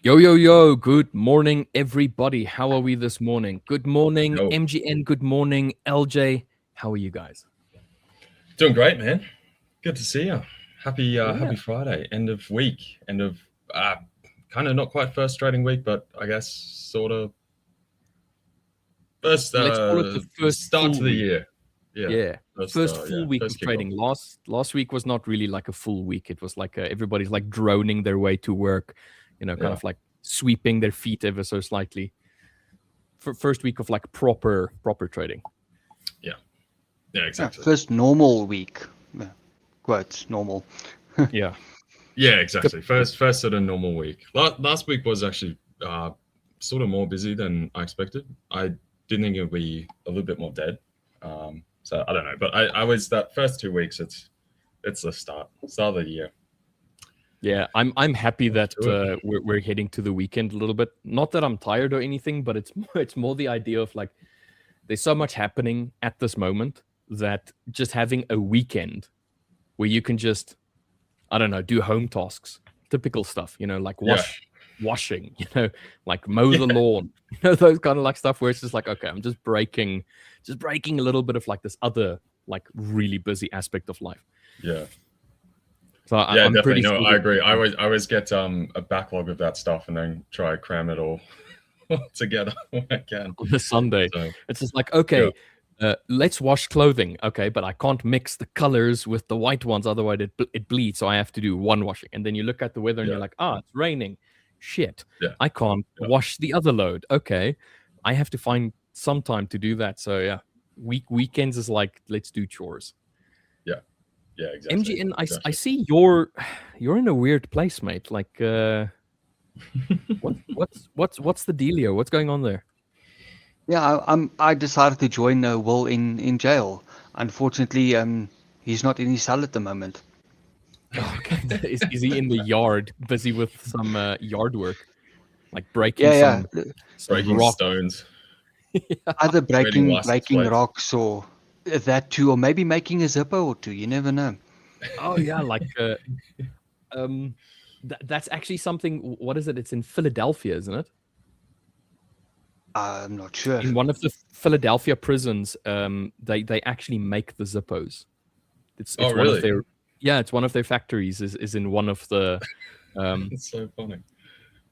Yo, yo, yo, good morning, everybody. How are we this morning? Good morning, Yo. MGN. Good morning, LJ. How are you guys? Doing great, man. Good to see you. Happy Friday, end of week, end of kind of not quite first trading week, but I guess sort of first Let's call it the first start full to the week. year. Yeah, first full week first of kickoff. trading. Last week was not really like a full week. It was like everybody's like droning their way to work, kind of like sweeping their feet ever so slightly. First week of like proper trading. Yeah, exactly. First normal week. Quotes, normal. Yeah. Yeah, exactly. First sort of normal week. Last week was actually sort of more busy than I expected. I didn't think it would be a little bit more dead. So I don't know, but I was that first 2 weeks. It's the start of the year. Yeah, I'm happy that we're heading to the weekend a little bit. Not that I'm tired or anything, but it's more the idea of like there's so much happening at this moment that just having a weekend where you can just, I don't know, do home tasks, typical stuff, like washing, like mow the lawn, those kind of like stuff where it's just like, okay, I'm just breaking a little bit of like this other like really busy aspect of life. Yeah. So yeah, I'm definitely. pretty No, sure I agree. I always get a backlog of that stuff and then try to cram it all together when I can. On the Sunday, So, it's just like, okay, let's wash clothing. Okay, but I can't mix the colors with the white ones, otherwise it bleeds. So I have to do one washing. And then you look at the weather and you're like, it's raining. Shit, I can't wash the other load. Okay, I have to find some time to do that. So yeah, weekends is like, let's do chores. Yeah, exactly. MGN, I see you're in a weird place, mate. Like, what's the dealio? What's going on there? Yeah, I decided to join Will in jail. Unfortunately, he's not in his cell at the moment. Okay, is he in the yard, busy with some yard work, like breaking Yeah, breaking rock. stones. Either breaking plates. rocks or that too, or maybe making a Zippo or two. You never know. Oh yeah, like that's actually something. What is it? It's in Philadelphia, isn't it? I'm not sure. In one of the Philadelphia prisons, they actually make the Zippos. It's Oh, one really? of their it's one of their factories. Is in one of the. It's so funny.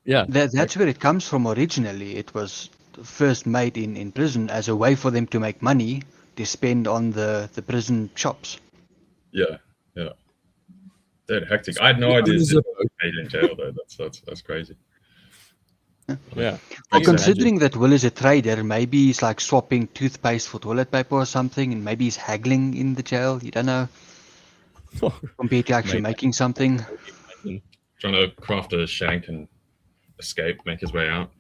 Yeah, That's where it comes from originally. It was first made in prison as a way for them to make money to spend on the prison shops. Yeah. Dude, hectic. I had no idea Zippo was made in jail though. That's crazy. Yeah. Well, considering that Will is a trader, maybe he's like swapping toothpaste for toilet paper or something, and maybe he's haggling in the jail. You don't know. Compared to actually making something. Trying to craft a shank and escape, make his way out.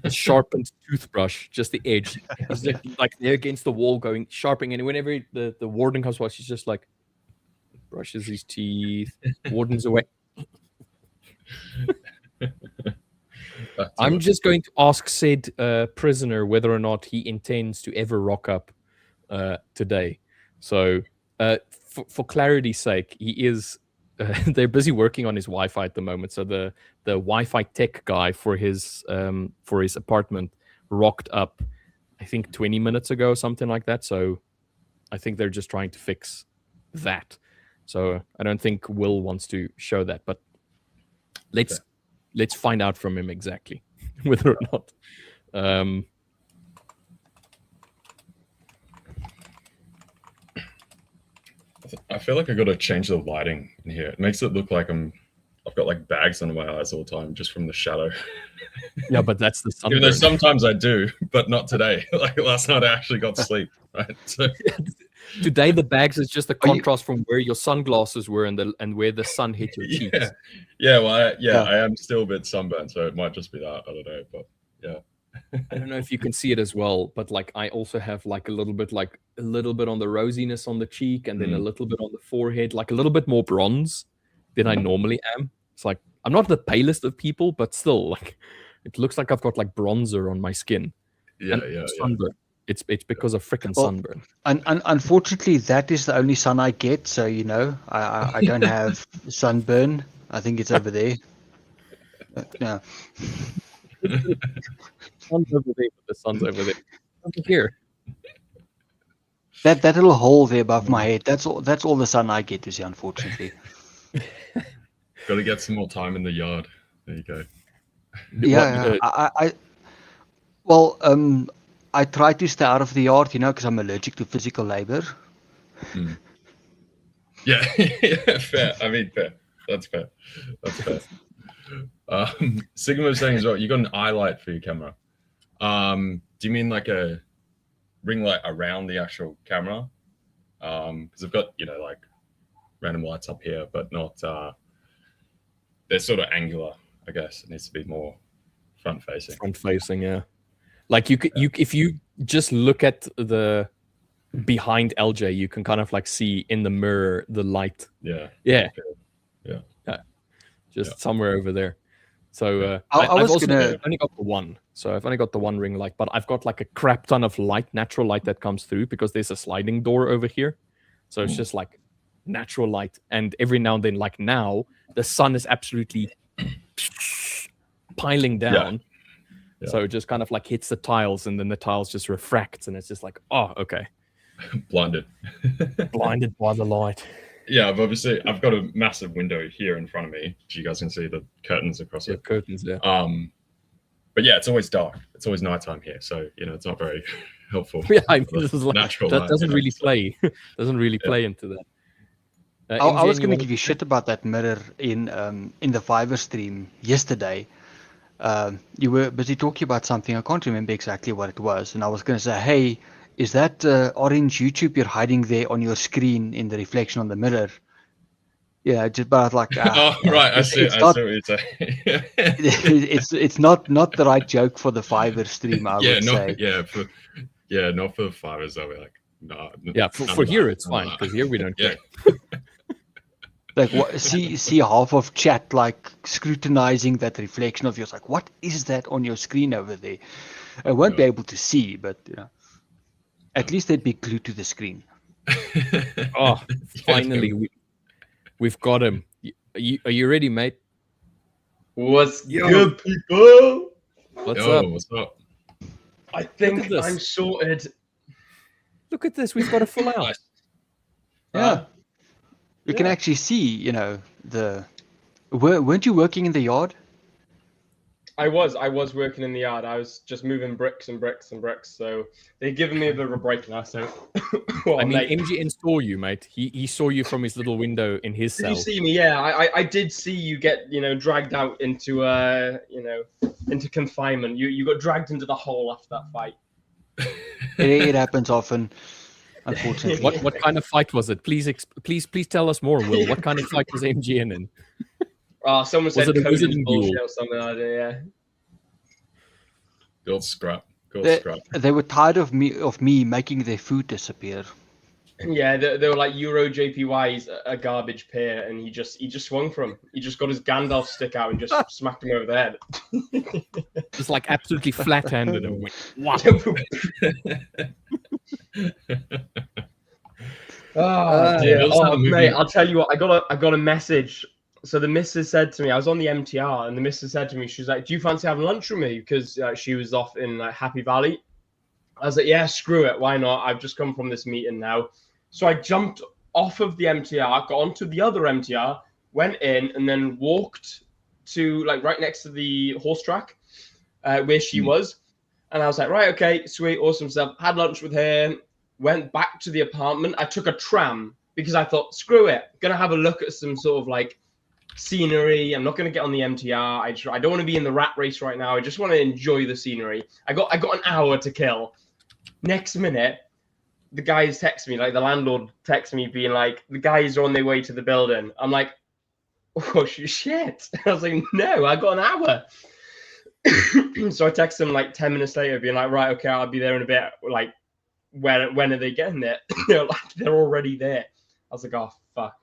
A sharpened toothbrush, just the edge. He's like there against the wall, going sharpening. And whenever the warden comes by, she's just like brushes his teeth. Warden's away. I'm just going to ask said prisoner whether or not he intends to ever rock up today. So, for clarity's sake, he is. They're busy working on his Wi-Fi at the moment. So the Wi-Fi tech guy for his apartment rocked up, I think 20 minutes ago, something like that. So I think they're just trying to fix that. So I don't think Will wants to show that, but let's find out from him exactly whether or not. I feel like I got to change the lighting in here. It makes it look like I've got like bags under my eyes all the time just from the shadow. Yeah, but that's the sunburn. Even though sometimes I do, but not today. Like last night I actually got sleep, right? So today the bags is just a contrast from where your sunglasses were and where the sun hit your cheeks. Yeah. Well, I am still a bit sunburned, so it might just be that. I don't know, but yeah. I don't know if you can see it as well, but like I also have like a little bit on the rosiness on the cheek, and then a little bit on the forehead, like a little bit more bronze than I normally am. It's like I'm not the palest of people, but still, like it looks like I've got like bronzer on my skin. Yeah. Sunburn. It's because of freaking sunburn. And unfortunately, that is the only sun I get. So I don't have sunburn. I think it's over there. Yeah. Sun's over there, but the sun's over there. Over here. That little hole there above my head, that's all the sun I get to see, unfortunately. Got to get some more time in the yard. There you go. Yeah, I try to stay out of the yard, because I'm allergic to physical labor. Yeah, fair. I mean, fair. That's fair. Sigma was saying as well, you got an eye light for your camera. Do you mean like a ring light around the actual camera? Because I've got, like random lights up here, but not, they're sort of angular, I guess. It needs to be more front facing. Front facing, yeah. Like if you just look at the behind LJ, you can kind of like see in the mirror the light. Yeah. Just somewhere over there. So I've only got the one. So I've only got the one ring light, but I've got like a crap ton of light, natural light that comes through because there's a sliding door over here. So it's just like natural light, and every now and then, like now, the sun is absolutely piling down. Yeah. So it just kind of like hits the tiles, and then the tiles just refracts, and it's just like, oh, okay. Blinded by the light. Yeah, I've got a massive window here in front of me. You guys can see the curtains across it. Curtains, yeah. But yeah, it's always dark. It's always nighttime here, so it's not very helpful. Yeah, I mean, this is like natural that light, doesn't really play. Doesn't really play into that. I was going to give you shit about that mirror in the Fiverr stream yesterday. You were busy talking about something. I can't remember exactly what it was, and I was going to say, hey, is that orange YouTube you're hiding there on your screen in the reflection on the mirror? Yeah, just about like. Oh, right. I see what you're saying. It's not the right joke for the Fiverr stream. I would say. Not for the Fiverrs. I'll be like, no. Yeah, for here it's fine because here we don't care. Like what? See half of chat like scrutinizing that reflection of yours. Like, what is that on your screen over there? I won't be able to see, but at least they'd be glued to the screen. Oh, finally, we've got him. Are you ready, mate? What's good, people? What's up? What's up? I think I'm sorted. Look at this. We've got a full hour. Yeah. You can actually see, weren't you working in the yard? I was working in the yard. I was just moving bricks and bricks and bricks. So they've given me a bit of a break now. So, MGN saw you, mate. He saw you from his little window in his cell. Did you see me? Yeah, I did see you get dragged out into into confinement. You got dragged into the hole after that fight. It happens often, unfortunately. What kind of fight was it? Please tell us more, Will. What kind of fight was MGN in? Someone said coding bullshit or something like that. Yeah. Good scrap. They were tired of me making their food disappear. Yeah, they were like Euro JPY's a garbage peer, and he just swung for him. He just got his Gandalf stick out and just smacked him over the head. Just like absolutely flat-handed and went, wow. Mate, I'll tell you what. I got a message. So the missus said to me, I was on the MTR, and the missus said to me, she was like, "Do you fancy having lunch with me?" Because she was off in Happy Valley. I was like, "Yeah, screw it, why not? I've just come from this meeting now." So I jumped off of the MTR, got onto the other MTR, went in, and then walked to like right next to the horse track where she was. And I was like, right, okay, sweet, awesome stuff. Had lunch with her, went back to the apartment. I took a tram because I thought, screw it, gonna have a look at some sort of like scenery. I'm not going to get on the MTR. I don't want to be in the rat race right now. I just want to enjoy the scenery. I got an hour to kill. Next minute, the guys text me, like the landlord texts me being like, the guys are on their way to the building. I'm like, oh shit. I was like, no, I got an hour. So I text them like 10 minutes later being like, right, okay, I'll be there in a bit. Like, when are they getting there? They're already there. I was like, oh fuck.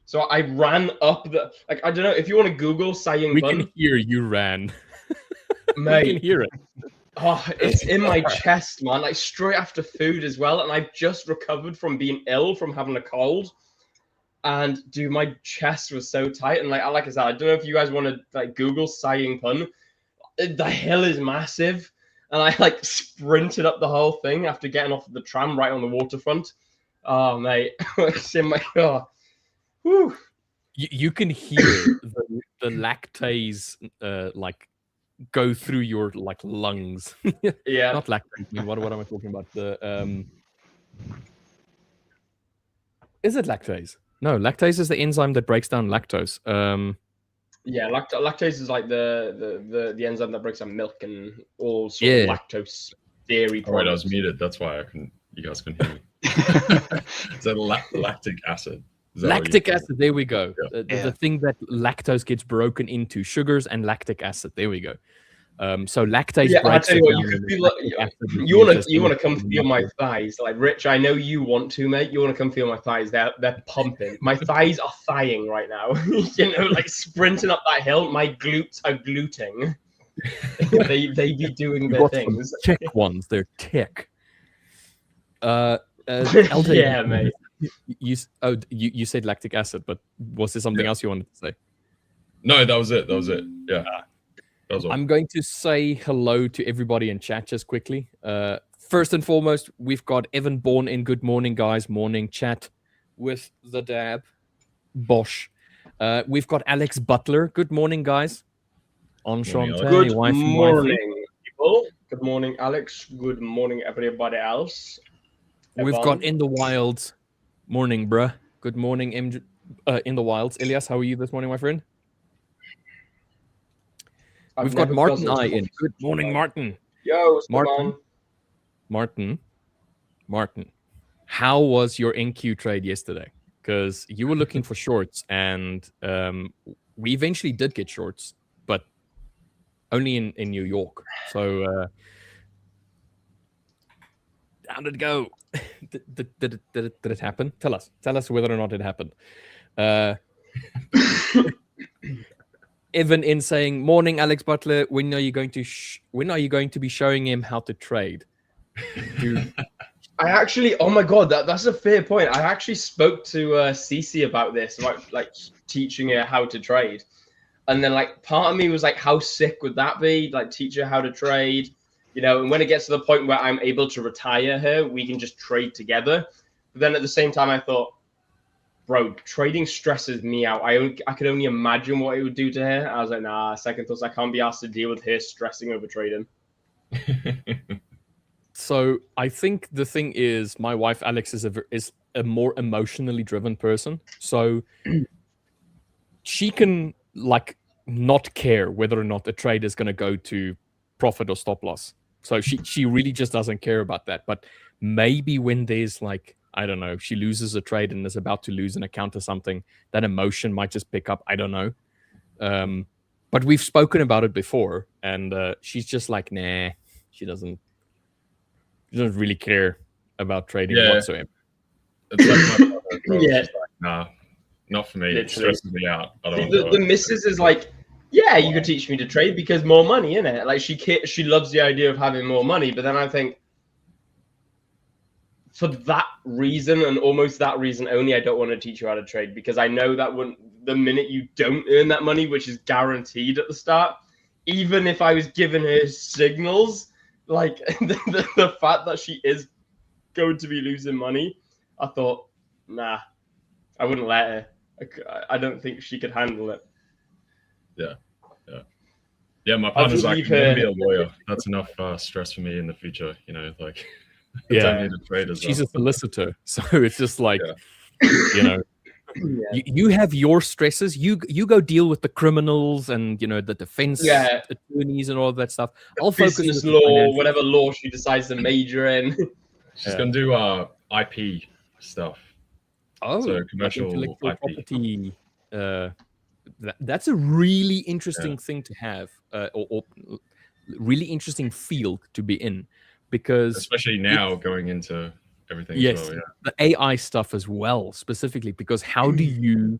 So I ran up I don't know, if you want to Google Saying We Bun. can hear you ran. Mate. We can hear it. Oh, it's in my chest, man. Like straight after food as well. And I've just recovered from being ill from having a cold. And dude, my chest was so tight, and like I said, I don't know if you guys want to like Google sighing pun. The hill is massive, and I like sprinted up the whole thing after getting off the tram right on the waterfront. Oh mate, it's in my car. Whew. You can hear the lactase like go through your like lungs. Yeah. Not lactase. I mean, what am I talking about? The is it lactase? No, lactase is the enzyme that breaks down lactose. Yeah, lactase is like the enzyme that breaks down milk and all sort of lactose dairy products. Oh, I was muted. That's why you guys couldn't hear me. Is that lactic acid? Lactic acid. There we go. Yeah. The thing that lactose gets broken into, sugars and lactic acid. There we go. So lactase. Yeah, I breaks tell you it what, down you could and feel lactic you acid want to is come just feel my thighs, like Rich. I know you want to, mate. You want to come feel my thighs. They're pumping. My thighs are thying right now. You know, like sprinting up that hill. My glutes are gluting. they be doing their things. Tick ones. They're tick. LJ, Yeah, mate. You said lactic acid, but was there something else you wanted to say? No, that was it. Yeah. That was all. I'm going to say hello to everybody in chat just quickly. First and foremost, we've got Evan Bourne in. Good morning, guys. Morning chat with the dab. Bosch. We've got Alex Butler. Good morning, guys. Enchante. Good wifey. morning, people. Good morning, Alex. Good morning, everybody else. We've Evan. got In the Wilds. Morning, bruh. Good morning, In the Wilds. Elias, how are you this morning, my friend? We've got Martin I in. Good morning, Martin. Yo, Martin. How was your NQ trade yesterday? Because you were looking for shorts, and we eventually did get shorts, but only in New York. So how did it go? Did it happen? Tell us whether or not it happened. Evan in saying, "Morning, Alex Butler. When are you going to be showing him how to trade?" Dude. I actually, oh my god, that's a fair point. I actually spoke to Cece about this, about like teaching her how to trade, and then like part of me was like, how sick would that be? Like teach her how to trade, you know? And when it gets to the point where I'm able to retire her, we can just trade together. But then at the same time, I thought, bro, trading stresses me out. I could only imagine what it would do to her. I was like, nah, second thoughts, I can't be asked to deal with her stressing over trading. So I think the thing is, my wife Alex is a more emotionally driven person. So she can like not care whether or not a trade is going to go to profit or stop loss. So she really just doesn't care about that. But maybe when there's like, I don't know, she loses a trade and is about to lose an account or something, that emotion might just pick up. I don't know. But we've spoken about it before, and she's just like, nah, she doesn't really care about trading whatsoever. It's like my brother, bro. Yeah. She's like, nah, not for me. It Literally. stresses me out. I don't want to do The it. missus is like, yeah, you could teach me to trade because more money, innit? Like she loves the idea of having more money, but then I think for that reason and almost that reason only, I don't want to teach you how to trade, because I know that the minute you don't earn that money, which is guaranteed at the start, even if I was giving her signals, like the fact that she is going to be losing money, I thought, nah, I wouldn't let her. I don't think she could handle it. Yeah, my partner's like, I'm going to be a lawyer. That's enough stress for me in the future, you know, like, I don't need to trade as She's well. a solicitor, so it's just like, you know, you have your stresses. You go deal with the criminals and, you know, the defense attorneys and all of that stuff. I'll focus business on law, whatever law she decides to major in. She's going to do IP stuff. Oh, so commercial intellectual IP. property. That's a really interesting thing to have, or really interesting field to be in, because especially now going into everything. Yes, as well, the AI stuff as well, specifically because how do you,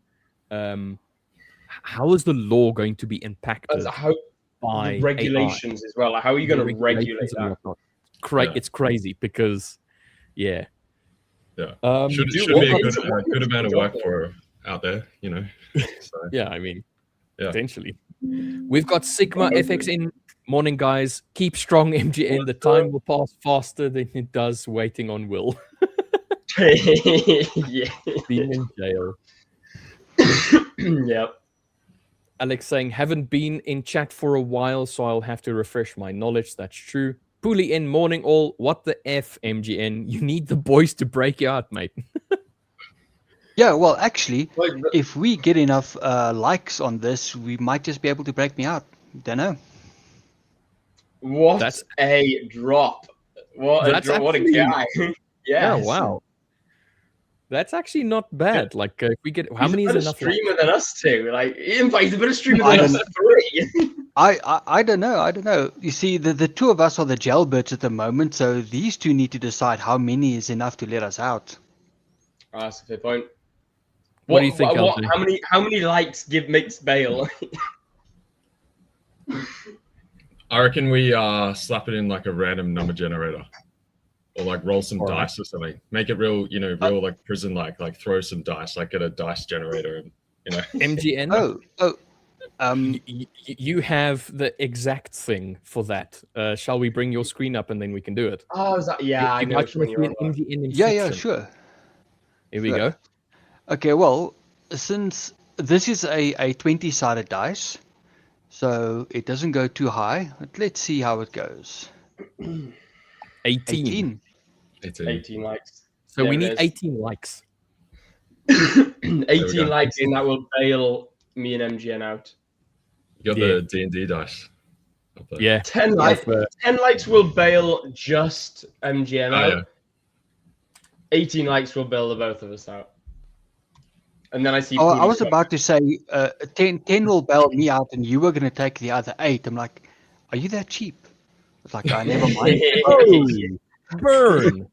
how is the law going to be impacted by the regulations AI? as well? Like, how are you going to regulate and that? It's crazy because, should be a good amount of work for out there, you know. So Yeah, I mean, Yeah. potentially. We've got Sigma FX in. Morning, guys. Keep strong, MGN. The time will pass faster than it does waiting on Will. Yeah. Being in jail. Yep. Alex saying, haven't been in chat for a while, so I'll have to refresh my knowledge. That's true. Pooley in, morning all. What the F, MGN? You need the boys to break you out, mate. Yeah, well, actually, Like, if we get enough likes on this, we might just be able to break me out. Don't know. what That's- a drop. What a That's drop. What a actually- guy. Yeah, Yes. wow. That's actually not bad. Like, if we get... How He's many a is better enough? streamer than us two. Like, in fact, he's a better streamer I than us three. I don't know. I don't know. You see, the two of us are the jailbirds at the moment, so these two need to decide how many is enough to let us out. Oh, that's a fair point. What do you think, What, LJ? how many likes makes bail? I reckon we slap it in like a random number generator, or like roll some All right. dice or something. Make it real, you know, real like prison like throw some dice, like get a dice generator, and you know. MGN? Oh, You have the exact thing for that. Shall we bring your screen up and then we can do it? Oh, is that? Yeah, I You know might which one see you're an on. MGN yeah, Inception. sure. Here we Sure. go. Okay, well, since this is a 20-sided dice, so it doesn't go too high. But let's see how it goes. 18. 18 likes. So Yeah, we it need is. 18 likes. 18 go. likes and that will bail me and MGN out. You got Yeah. the D&D dice. Up there. Yeah. 10 likes. 10 likes will bail just MGN Oh, out. yeah. 18 likes will bail the both of us out. And then I see. Oh, I Pooley's was got- about to say 10 will bail me out, and you were going to take the other 8. I'm like, are you that cheap? It's like, never mind. Oh, burn.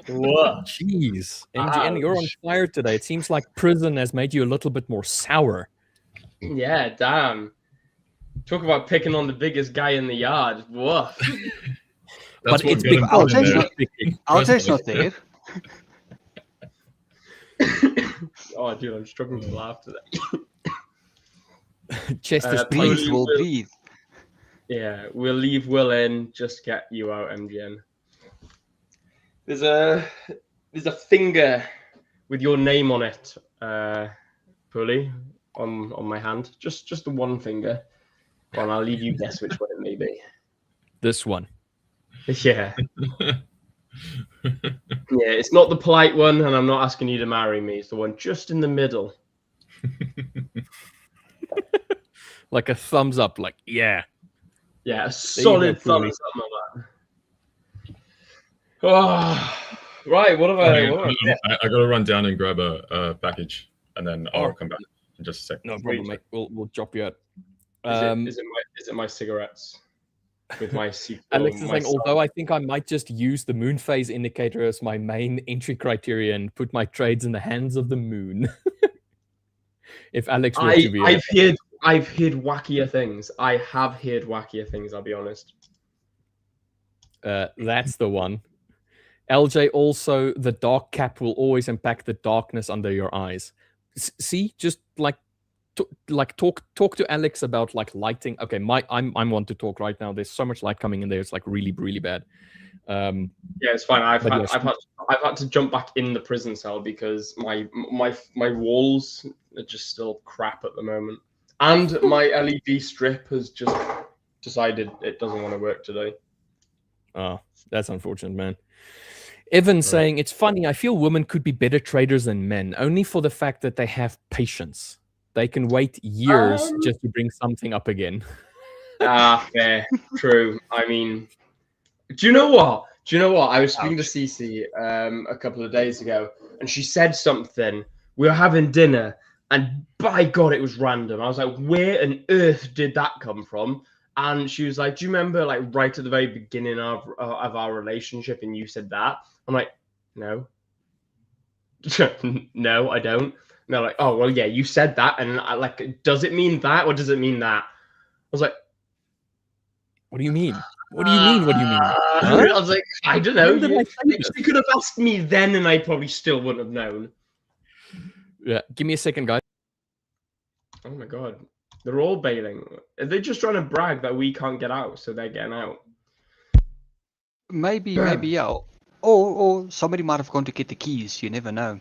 What? Jeez. MGN, you're on Ouch. fire today. It seems like prison has made you a little bit more sour. Yeah, damn. Talk about picking on the biggest guy in the yard. Woof. That's But what it's got big him I'll put in take there. it. Alte's not there. Oh, dude, I'm struggling to laugh today. Chester's Breathe, Pooley will will- breathe. Yeah, we'll leave Will in. Just get you out, MGN. There's a finger with your name on it, Pulley, on my hand. Just the one finger. Go on, I'll leave you guess which one it may be. This one. Yeah. Yeah, it's not the polite one, and I'm not asking you to marry me. It's the one just in the middle. Like a thumbs up, like, yeah. Yeah, a go, solid Pulley. thumbs up on that. Oh, right, what have I I got to run down and grab a package, and then I'll Oh. come back in just a sec. No problem, mate. We'll drop you out. Is it my cigarettes with my secret? Alex is saying, although I think I might just use the moon phase indicator as my main entry criteria and put my trades in the hands of the moon. If Alex were to be I've heard wackier things. I have heard wackier things, I'll be honest. that's the one. LJ, also, the dark cap will always impact the darkness under your eyes. See, just like talk to Alex about like lighting. Okay, I'm one to talk right now. There's so much light coming in there. It's like really, really bad. Yeah, it's fine. I've But had to jump back in the prison cell because my walls are just still crap at the moment, and my LED strip has just decided it doesn't want to work today. Oh, that's unfortunate, man. Evan saying, it's funny, I feel women could be better traders than men, only for the fact that they have patience. They can wait years just to bring something up again. Fair, true. I mean, do you know what? I was speaking to Cece a couple of days ago, and she said something. We were having dinner, and by God, it was random. I was like, where on earth did that come from? And she was like, do you remember, like, right at the very beginning of our relationship, and you said that? I'm like, no. No, I don't. And they're like, oh, well, yeah, you said that. And I like, does it mean that, or does it mean that? I was like, what do you mean? What do you mean? What do you mean? Huh? I was like, I don't know. When did I say this? You could have asked me then, and I probably still wouldn't have known. Yeah, give me a second, guys. Oh my god. They're all bailing. Are they just trying to brag that we can't get out, so they're getting out? Maybe, yeah. Or somebody might have gone to get the keys. You never know.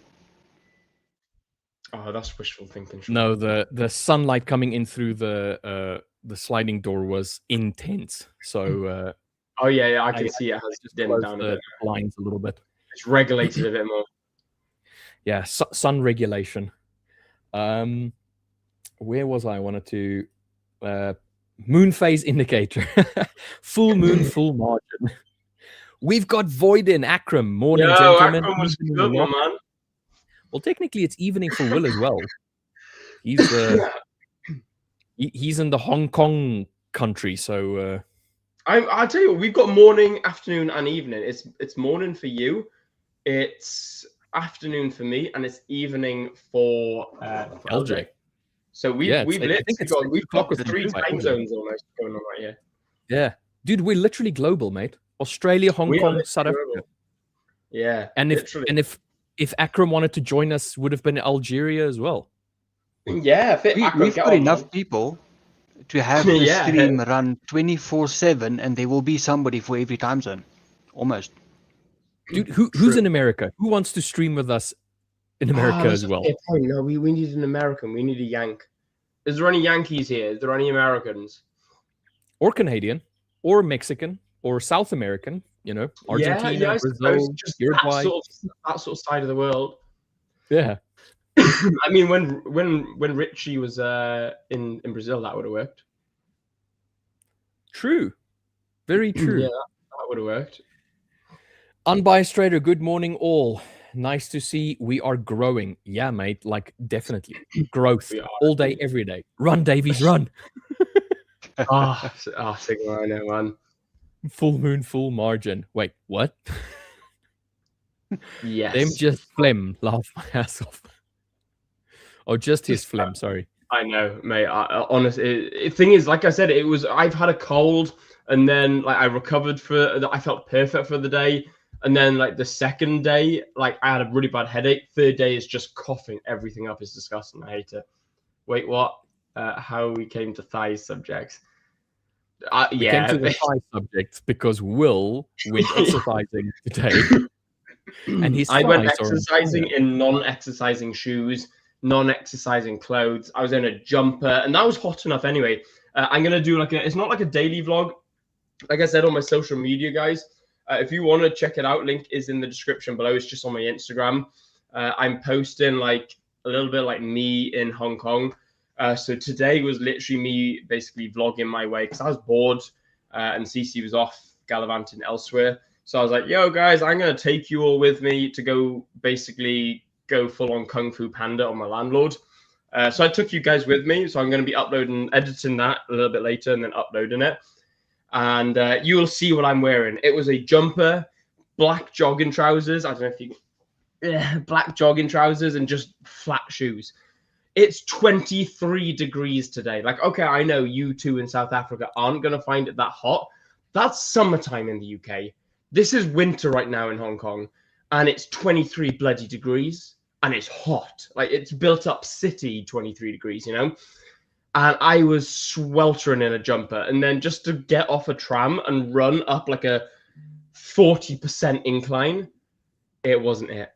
Oh, that's wishful thinking. Sean. No, the sunlight coming in through the sliding door was intense. So Oh yeah, I can see it has just dimmed closed down a the bit. blinds a little bit. It's regulated a bit more. Yeah, sun regulation. Where was I? Wanted to moon phase indicator. Full moon, full margin. We've got Void in Akram. Morning, gentlemen. Akram was Evening, good, Rock. man. Well, technically, it's evening for Will as well. He's he's in the Hong Kong country, so I'll tell you what, we've got morning, afternoon, and evening. It's morning for you, it's afternoon for me, and it's evening for LJ. So we've got with 3 time zones almost going on right here. Yeah, dude, we're literally global, mate. Australia, Hong Kong, South Africa. Yeah, and if Akram wanted to join us, would have been Algeria as well. Yeah, we've got enough people to have the stream run 24/7, and there will be somebody for every time zone, almost. Dude, who's in America? Who wants to stream with us in America as well? No, we need an American. We need a Yank. Is there any Yankees here? Is there any Americans? Or Canadian, or Mexican, or South American? You know, Argentina, Brazil, Uruguay, that sort of side of the world. Yeah. I mean, when Richie was in Brazil, that would have worked. True. Very true. Yeah, that would have worked. Unbiased Trader, good morning all. Nice to see we are growing. Yeah, mate, like definitely. Growth all day, every day. Run, Davies, run. Sigma, I know, man. Full moon, full margin. Wait, what? Yes. Them just phlegm, laugh my ass off. Oh, just his phlegm, sorry. I know, mate. Honestly, the thing is, like I said, I've had a cold, and then like I recovered I felt perfect for the day. And then like the second day, like I had a really bad headache. Third day is just coughing everything up. It's disgusting. I hate it. Wait, what? How we came to thigh subjects. We came to the thigh subjects because Will went exercising today. And I went exercising in non-exercising shoes, non-exercising clothes. I was in a jumper, and that was hot enough anyway. I'm gonna do it's not like a daily vlog. Like I said on my social media, guys. If you want to check it out, link is in the description below. It's just on my Instagram. I'm posting like a little bit like me in Hong Kong. So today was literally me basically vlogging my way because I was bored and CC was off gallivanting elsewhere. So I was like, yo, guys, I'm going to take you all with me to go full on Kung Fu Panda on my landlord. So I took you guys with me. So I'm going to be editing that a little bit later and then uploading it. And you will see what I'm wearing. It was a jumper, black jogging trousers. I don't know if you... black jogging trousers and just flat shoes. It's 23 degrees today. Like, okay, I know you two in South Africa aren't going to find it that hot. That's summertime in the UK. This is winter right now in Hong Kong. And it's 23 bloody degrees. And it's hot. Like, it's built up city 23 degrees, you know? And I was sweltering in a jumper. And then just to get off a tram and run up like a 40% incline, it wasn't it.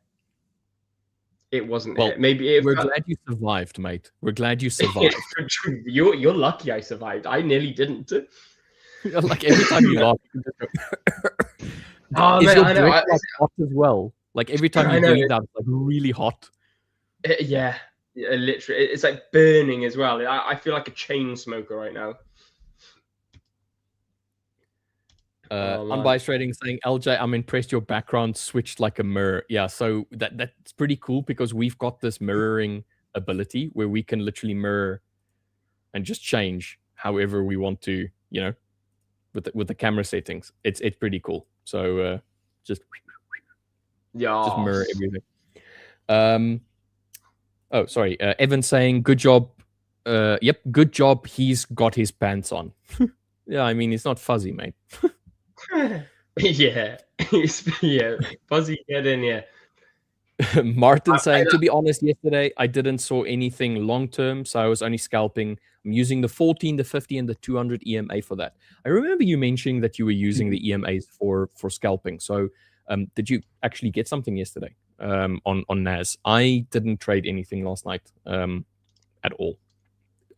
It wasn't it. Maybe we're glad you survived, mate. We're glad you survived. You're lucky I survived. I nearly didn't. Like every time you laugh, you just go... Oh, man, I know. Like hot as well. Like every time you breathe out, it's like really hot. Yeah, literally, it's like burning as well. I feel like a chain smoker right now. Unbiased Trading saying, LJ, I'm impressed your background switched like a mirror. Yeah, so that's pretty cool because we've got this mirroring ability where we can literally mirror and just change however we want to, you know, with the camera settings. It's pretty cool. So just mirror everything. Oh, sorry. Evan saying, good job. Yep, good job. He's got his pants on. Yeah, I mean, it's not fuzzy, mate. Yeah, Fuzzy, get in here. Martin saying, to be honest, yesterday I didn't saw anything long term, so I was only scalping. I'm using the 14, the 50, and the 200 EMA for that. I remember you mentioning that you were using the EMAs for scalping. So, did you actually get something yesterday on NAS? I didn't trade anything last night at all.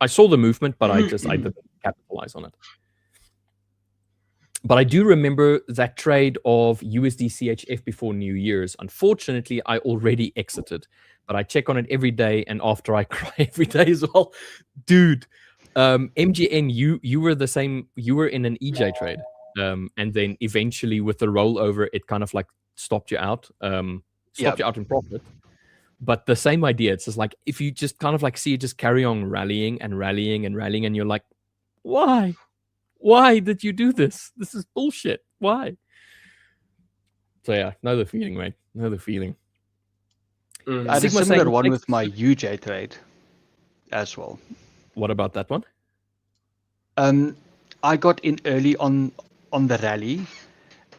I saw the movement, but I didn't capitalize on it. But I do remember that trade of USD CHF before New Year's. Unfortunately, I already exited, but I check on it every day, and after I cry every day as well. Dude, MGN, you were the same. You were in an EJ trade, and then eventually with the rollover, it kind of like stopped you out, you out in profit. But the same idea. It's just like if you just kind of like see it just carry on rallying and rallying and rallying, and you're like, why? Why did you do this? This is bullshit. Why? So yeah, know the feeling, mate. Know the feeling. I had a similar one with my UJ trade as well. What about that one? I got in early on the rally,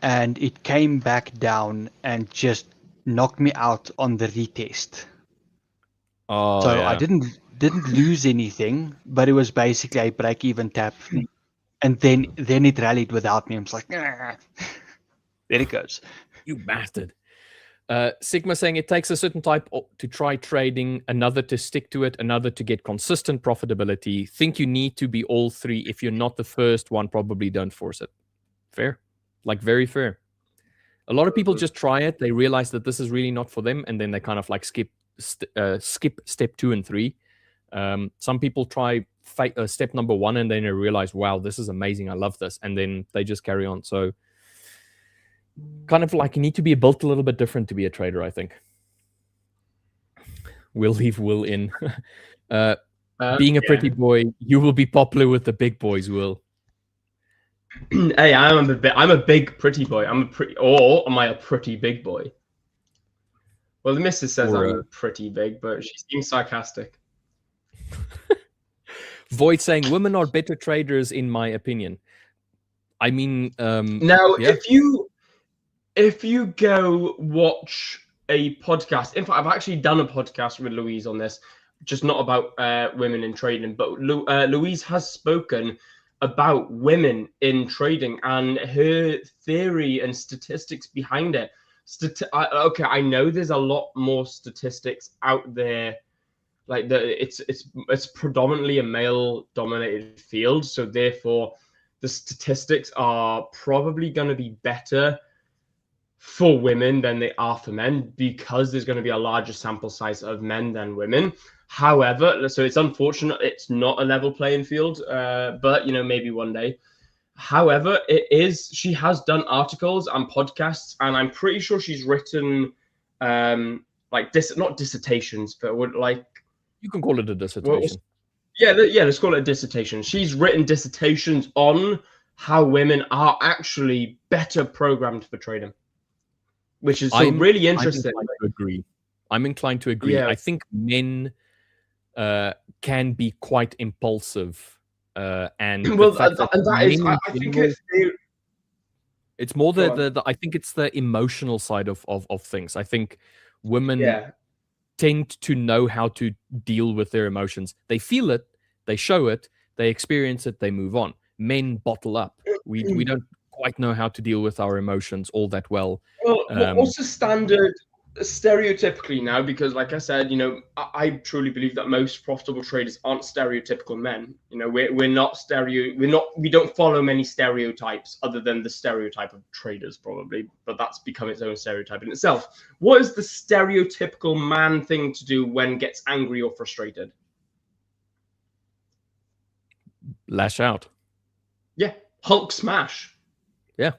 and it came back down and just knocked me out on the retest. Oh, so yeah. I didn't lose anything, but it was basically a break-even tap. And then it rallied without me. I'm just like, there it goes. You bastard. Sigma saying it takes a certain type to try trading, another to stick to it, another to get consistent profitability. Think you need to be all three. If you're not the first one, probably don't force it. Fair. Like, very fair. A lot of people just try it. They realize that this is really not for them. And then they kind of like skip step 2 and 3. Some people try step number 1 and then they realize, wow, this is amazing. I love this. And then they just carry on. So kind of like you need to be built a little bit different to be a trader, I think. We'll leave Will in. Being a pretty boy, you will be popular with the big boys, Will. Hey, I'm a big pretty boy. Or am I a pretty big boy? Well, the missus says I'm pretty big, but she seems sarcastic. Void saying women are better traders in my opinion. I mean, now yeah. if you go watch a podcast, in fact, I've actually done a podcast with Louise on this, just not about women in trading, but Louise has spoken about women in trading and her theory and statistics behind it. Okay, I know there's a lot more statistics out there. Like it's predominantly a male-dominated field, so therefore the statistics are probably going to be better for women than they are for men because there's going to be a larger sample size of men than women. However, so it's unfortunate it's not a level playing field, but maybe one day. However, she has done articles and podcasts, and I'm pretty sure she's written not dissertations, but you can call it a dissertation. Let's call it a dissertation. She's written dissertations on how women are actually better programmed for trading, which is really interesting. I'm inclined to agree. Yeah. I think men can be quite impulsive, and it's more I think it's the emotional side of things. I think women tend to know how to deal with their emotions. They feel it, they show it, they experience it, they move on. Men bottle up. We don't quite know how to deal with our emotions all that well. Well, what's the standard stereotypically now? Because like I said, I truly believe that most profitable traders aren't stereotypical men. We're not we don't follow many stereotypes other than the stereotype of traders probably, but that's become its own stereotype in itself. What is the stereotypical man thing to do when gets angry or frustrated? Lash out. Yeah. Hulk smash. Yeah.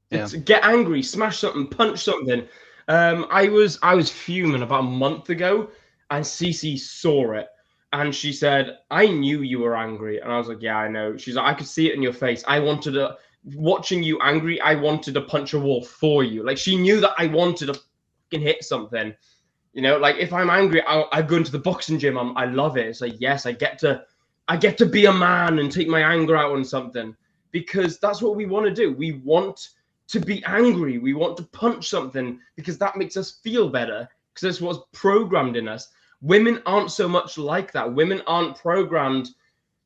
It's get angry, smash something, punch something. I was fuming about a month ago, and Cece saw it, and she said, "I knew you were angry," and I was like, "Yeah, I know." She's like, "I could see it in your face. Watching you angry, I wanted to punch a wall for you." Like she knew that I wanted to fucking hit something. Like if I'm angry, I go into the boxing gym. I love it. It's like yes, I get to be a man and take my anger out on something because that's what we want to do. We want to be angry. We want to punch something because that makes us feel better. because that's what's programmed in us. Women aren't so much like that. Women aren't programmed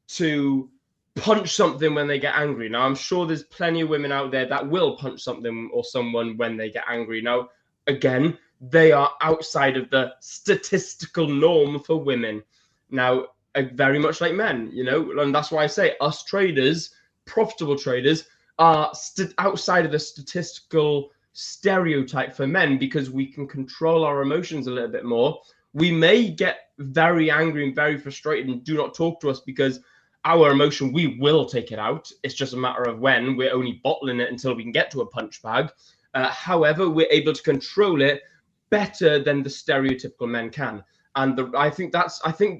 to punch something when they get angry. Now, I'm sure there's plenty of women out there that will punch something or someone when they get angry. Now, again, they are outside of the statistical norm for women. Now, very much like men, you know, and that's why I say us traders, profitable traders, are outside of the statistical stereotype for men, because we can control our emotions a little bit more. We may get very angry and very frustrated and do not talk to us because our emotion, we will take it out. It's just a matter of when. We're only bottling it until we can get to a punch bag. However, we're able to control it better than the stereotypical men can. And I think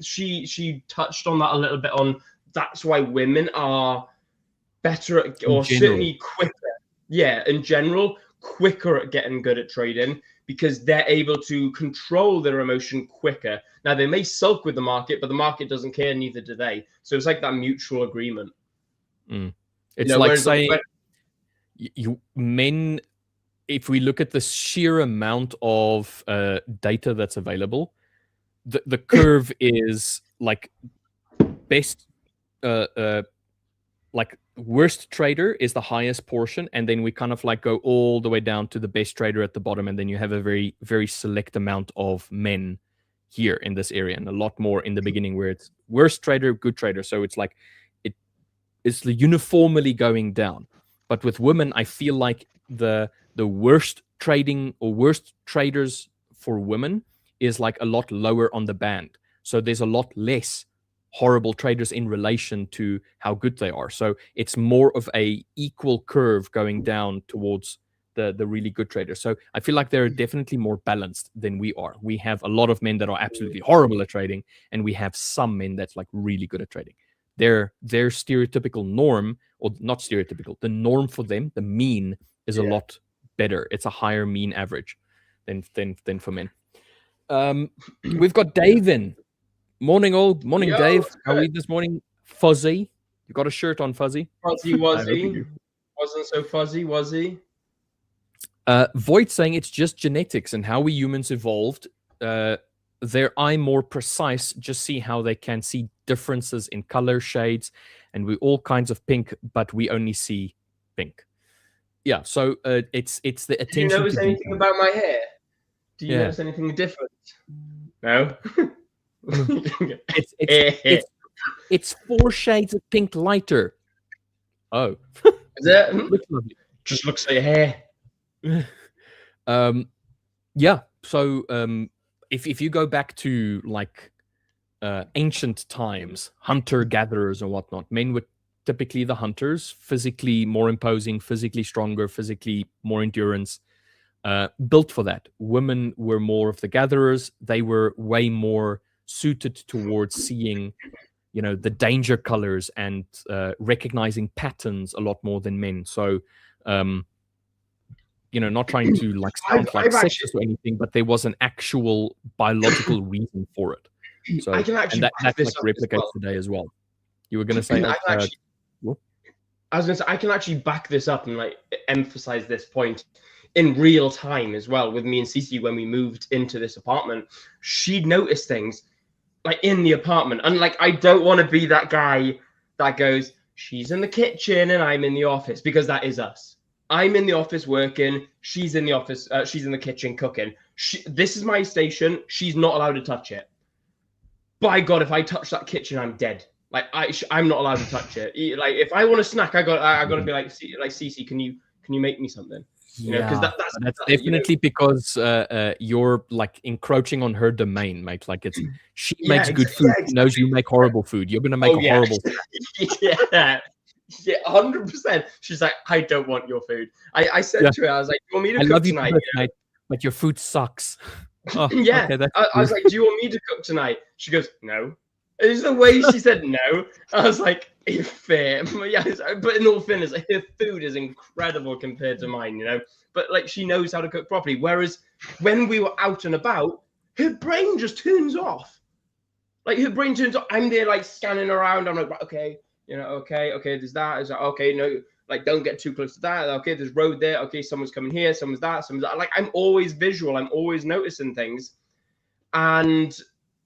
she touched on that a little bit on that's why women are better at, or certainly quicker. Yeah, in general, quicker at getting good at trading, because they're able to control their emotion quicker. Now, they may sulk with the market, but the market doesn't care, neither do they. So it's like that mutual agreement. It's like saying men, if we look at the sheer amount of data that's available, the curve is like best, like worst trader is the highest portion, and then we kind of like go all the way down to the best trader at the bottom, and then you have a very, very select amount of men here in this area, and a lot more in the beginning where it's worst trader, good trader. So it's like it's uniformly going down. But with women, I feel like the worst trading or worst traders for women is like a lot lower on the band. So there's a lot less horrible traders in relation to how good they are. So it's more of a equal curve going down towards the really good traders. So I feel like they're definitely more balanced than we are. We have a lot of men that are absolutely horrible at trading, and we have some men that's like really good at trading. Their stereotypical norm, or not stereotypical, the norm for them, the mean is a lot better. It's a higher mean average than for men. We've got Dave in. Morning all. Morning, Dave. How are you this morning? Fuzzy. You got a shirt on, Fuzzy? Fuzzy, was he? Wasn't so fuzzy, was he? Void saying it's just genetics and how we humans evolved. Their eye more precise. Just see how they can see differences in color shades, and we all kinds of pink, but we only see pink. Yeah, so it's the attention. Do you notice anything about my hair? Do you notice anything different? No. It's 4 shades of pink lighter. Oh, is it? Looks lovely. Just looks like your hair. Yeah. So if you go back to like ancient times, hunter gatherers and whatnot, men were typically the hunters, physically more imposing, physically stronger, physically more endurance, built for that. Women were more of the gatherers. They were way more suited towards seeing, you know, the danger colors and recognizing patterns a lot more than men. So, you know, not trying to like sound like sexist or anything, but there was an actual biological reason for it. So, I can actually and that like replicates today as well. You were going to say, I was going to say, I can actually back this up and like emphasize this point in real time as well. With me and Cece, when we moved into this apartment, she noticed things like in the apartment, and like I don't want to be that guy that goes, she's in the kitchen and I'm in the office, because that is us. I'm in the office working, she's in the office, she's in the kitchen cooking. This is my station. She's not allowed to touch it. By God, if I touch that kitchen, I'm dead. Like I'm not allowed to touch it. Like if I want a snack, I got to be like Cece, can you make me something? You know, because that's definitely because you're like encroaching on her domain, mate. Like she makes good food. She knows you make horrible food. You're gonna make a horrible. Yeah, 100%. She's like, I don't want your food. I said to her, I was like, do you want me to cook tonight? Mate, but your food sucks. Oh, yeah, okay, I was like, do you want me to cook tonight? She goes, no. It's the way she said no. I was like, fair. But in all fairness, her food is incredible compared to mine, you know. But like, she knows how to cook properly. Whereas when we were out and about, her brain just turns off. Like her brain turns off. I'm there like scanning around. I'm like, okay, you know, okay, there's that. Is that okay? No, Like, don't get too close to that. Okay, there's road there. Okay, someone's coming here. Someone's that. Like, I'm always visual. I'm always noticing things. And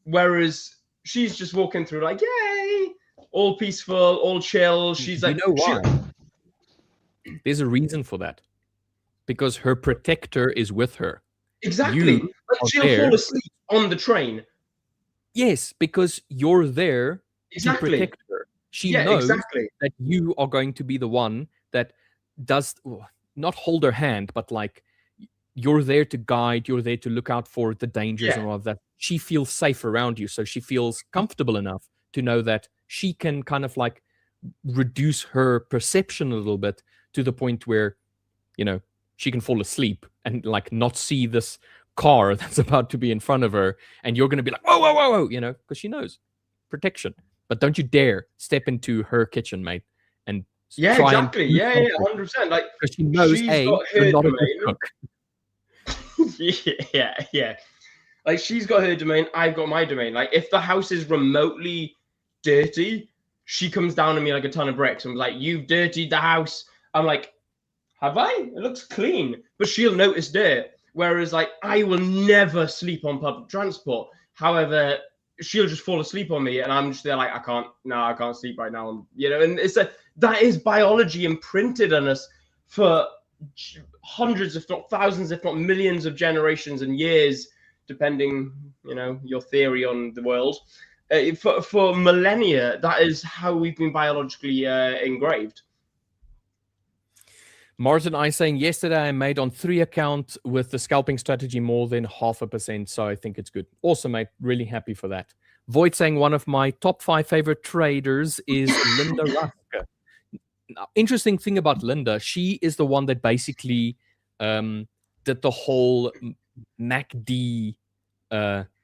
whereas she's just walking through like, yay, all peaceful, all chill. She's like, you know why? There's a reason for that. Because her protector is with her. Exactly. Like, she'll fall asleep on the train. Yes, because you're there to protect her. She knows that you are going to be the one that does not hold her hand, but like you're there to guide, you're there to look out for the dangers and all of that. She feels safe around you, so she feels comfortable enough to know that she can kind of like reduce her perception a little bit to the point where, you know, she can fall asleep and like not see this car that's about to be in front of her, and you're going to be like, whoa, whoa, whoa, whoa, you know, because she knows protection. But don't you dare step into her kitchen, mate, and try exactly, and 100%. Like, because she knows you're not a good cook. yeah. Like, she's got her domain, I've got my domain. Like, if the house is remotely dirty, she comes down on me like a ton of bricks and was like, "You've dirtied the house." I'm like, "Have I? It looks clean." But she'll notice dirt. Whereas, like, I will never sleep on public transport. However, she'll just fall asleep on me, and I'm just there like, I can't sleep right now. You know, and it's that is biology imprinted on us for hundreds, if not thousands, if not millions of generations and years, depending, you know, your theory on the world. For millennia, that is how we've been biologically engraved. Martin, I saying yesterday I made on 3 accounts with the scalping strategy more than 0.5%, so I think it's good. Awesome, mate. Really happy for that. Void saying one of my top 5 favorite traders is Linda Ruska. Interesting thing about Linda, she is the one that basically did the whole MACD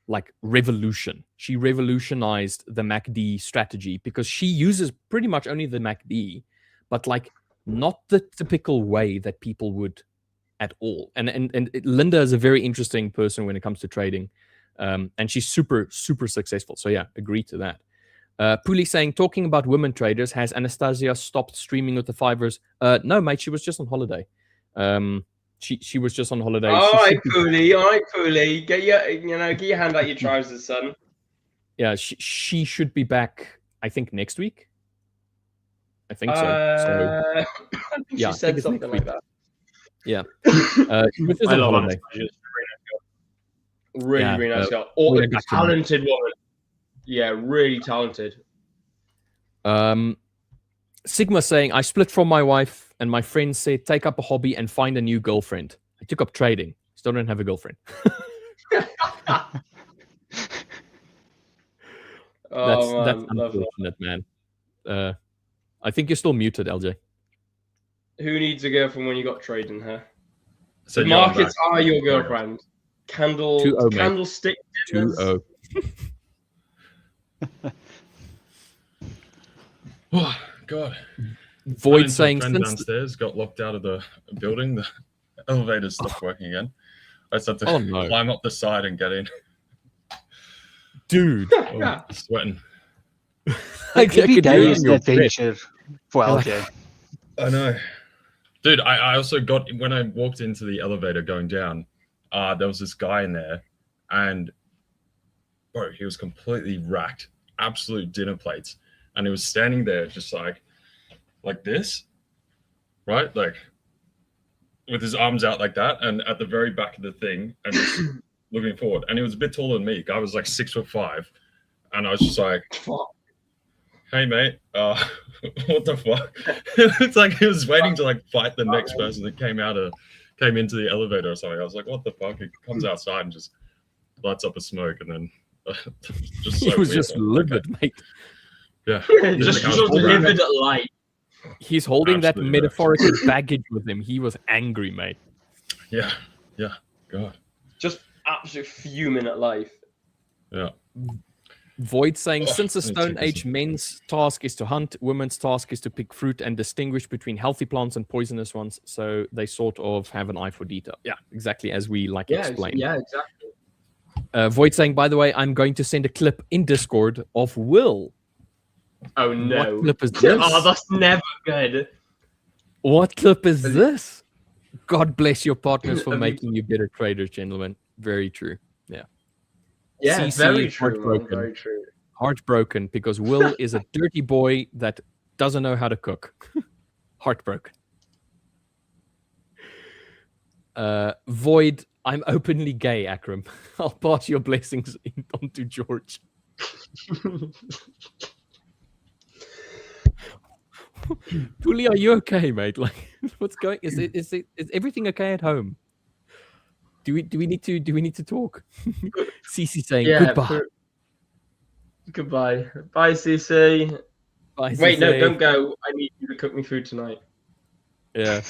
like revolution. She revolutionized the MACD strategy because she uses pretty much only the MACD, but like not the typical way that people would at all. And Linda is a very interesting person when it comes to trading. And she's super, super successful. So yeah, agree to that. Puli saying, talking about women traders, has Anastasia stopped streaming with the Fivers? No, mate, she was just on holiday. She was just on holiday. All right, Puli. Get your hand out your trousers, son. Yeah, she should be back, I think, next week. I think so. I think she said something like that. Yeah. I love holiday. Really nice girl. Talented woman. Yeah, really talented. Sigma saying, I split from my wife and my friend said, take up a hobby and find a new girlfriend. I took up trading. Still don't have a girlfriend. That's unfortunate, man. I think you're still muted, LJ. Who needs a girlfriend when you got trading, huh? So the markets are your girlfriend. Candlestick dinners. 2-0. Oh, God. Void saying friend downstairs got locked out of the building. The elevator stopped working again. I just had to climb up the side and get in. Dude. Sweating. Every day is an adventure for LJ. I know. Dude, I also got, when I walked into the elevator going down, there was this guy in there, and bro, he was completely racked, absolute dinner plates, and he was standing there just like this, right? Like with his arms out like that, and at the very back of the thing, and just looking forward. And he was a bit taller than me. Guy was like 6'5", and I was just like, hey mate, what the fuck? It's like he was waiting to like fight the next person that came into the elevator or something. I was like, what the fuck? He comes outside and just lights up a smoke, and then just so he was just livid, mate. Yeah, just livid at light. He's holding that metaphorical baggage with him. He was angry, mate. Yeah, God. Just absolute fuming at life. Yeah. Void saying, since the Stone Age men's task is to hunt, women's task is to pick fruit and distinguish between healthy plants and poisonous ones, so they sort of have an eye for detail. Yeah, exactly as we explained. Yeah, exactly. Void saying, by the way, I'm going to send a clip in Discord of Will. Oh no! What clip is this? Oh, that's never good. What clip is this? God bless your partners for Have you- making you better traders, gentlemen. Very true. Yeah. Yeah, CC very is true, man. heartbroken. Very true. Heartbroken because Will is a dirty boy that doesn't know how to cook. Heartbroken. Void, I'm openly gay, Akram. I'll pass your blessings on to George. Puli, are you okay, mate? Like, what's going? Is everything okay at home? Do we need to talk? Cece saying goodbye. Goodbye. Bye, CC. Bye, Wait, no, Cece. don't go. I need you to cook me food tonight. Yeah.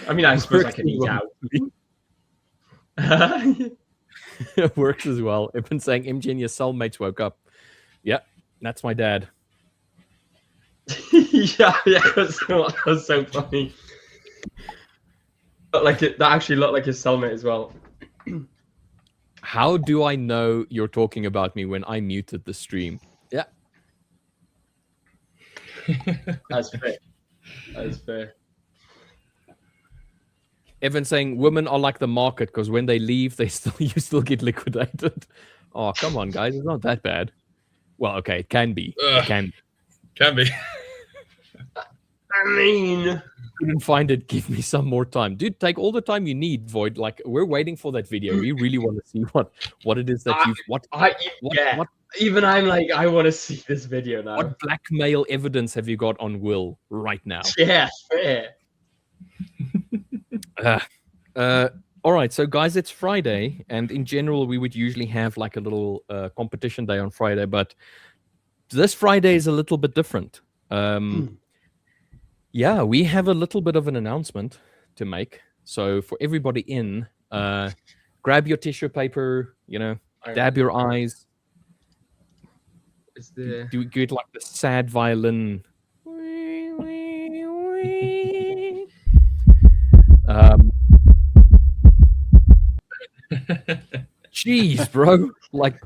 I mean, I suppose I Works can as eat well. out. It works as well. I've been saying, MJ and your cellmates woke up. Yep, that's my dad. yeah, that was so funny. That actually looked like his cellmate as well. How do I know you're talking about me when I muted the stream? Yeah. That's fair. That's fair. Evan saying women are like the market because when they leave, you still get liquidated. Oh, come on, guys, it's not that bad. Well, okay, it can be. It can be. I mean, couldn't find it. Give me some more time, dude. Take all the time you need, Void. Like, we're waiting for that video. We really want to see what it is that you've what. Even I'm like, I want to see this video now. What blackmail evidence have you got on Will right now? Yeah, fair. All right, so guys, it's Friday, and in general, we would usually have like a little competition day on Friday, but this Friday is a little bit different. Yeah, we have a little bit of an announcement to make. So for everybody in, grab your tissue paper, dab your eyes. Do we get like the sad violin? Jeez, bro. Like,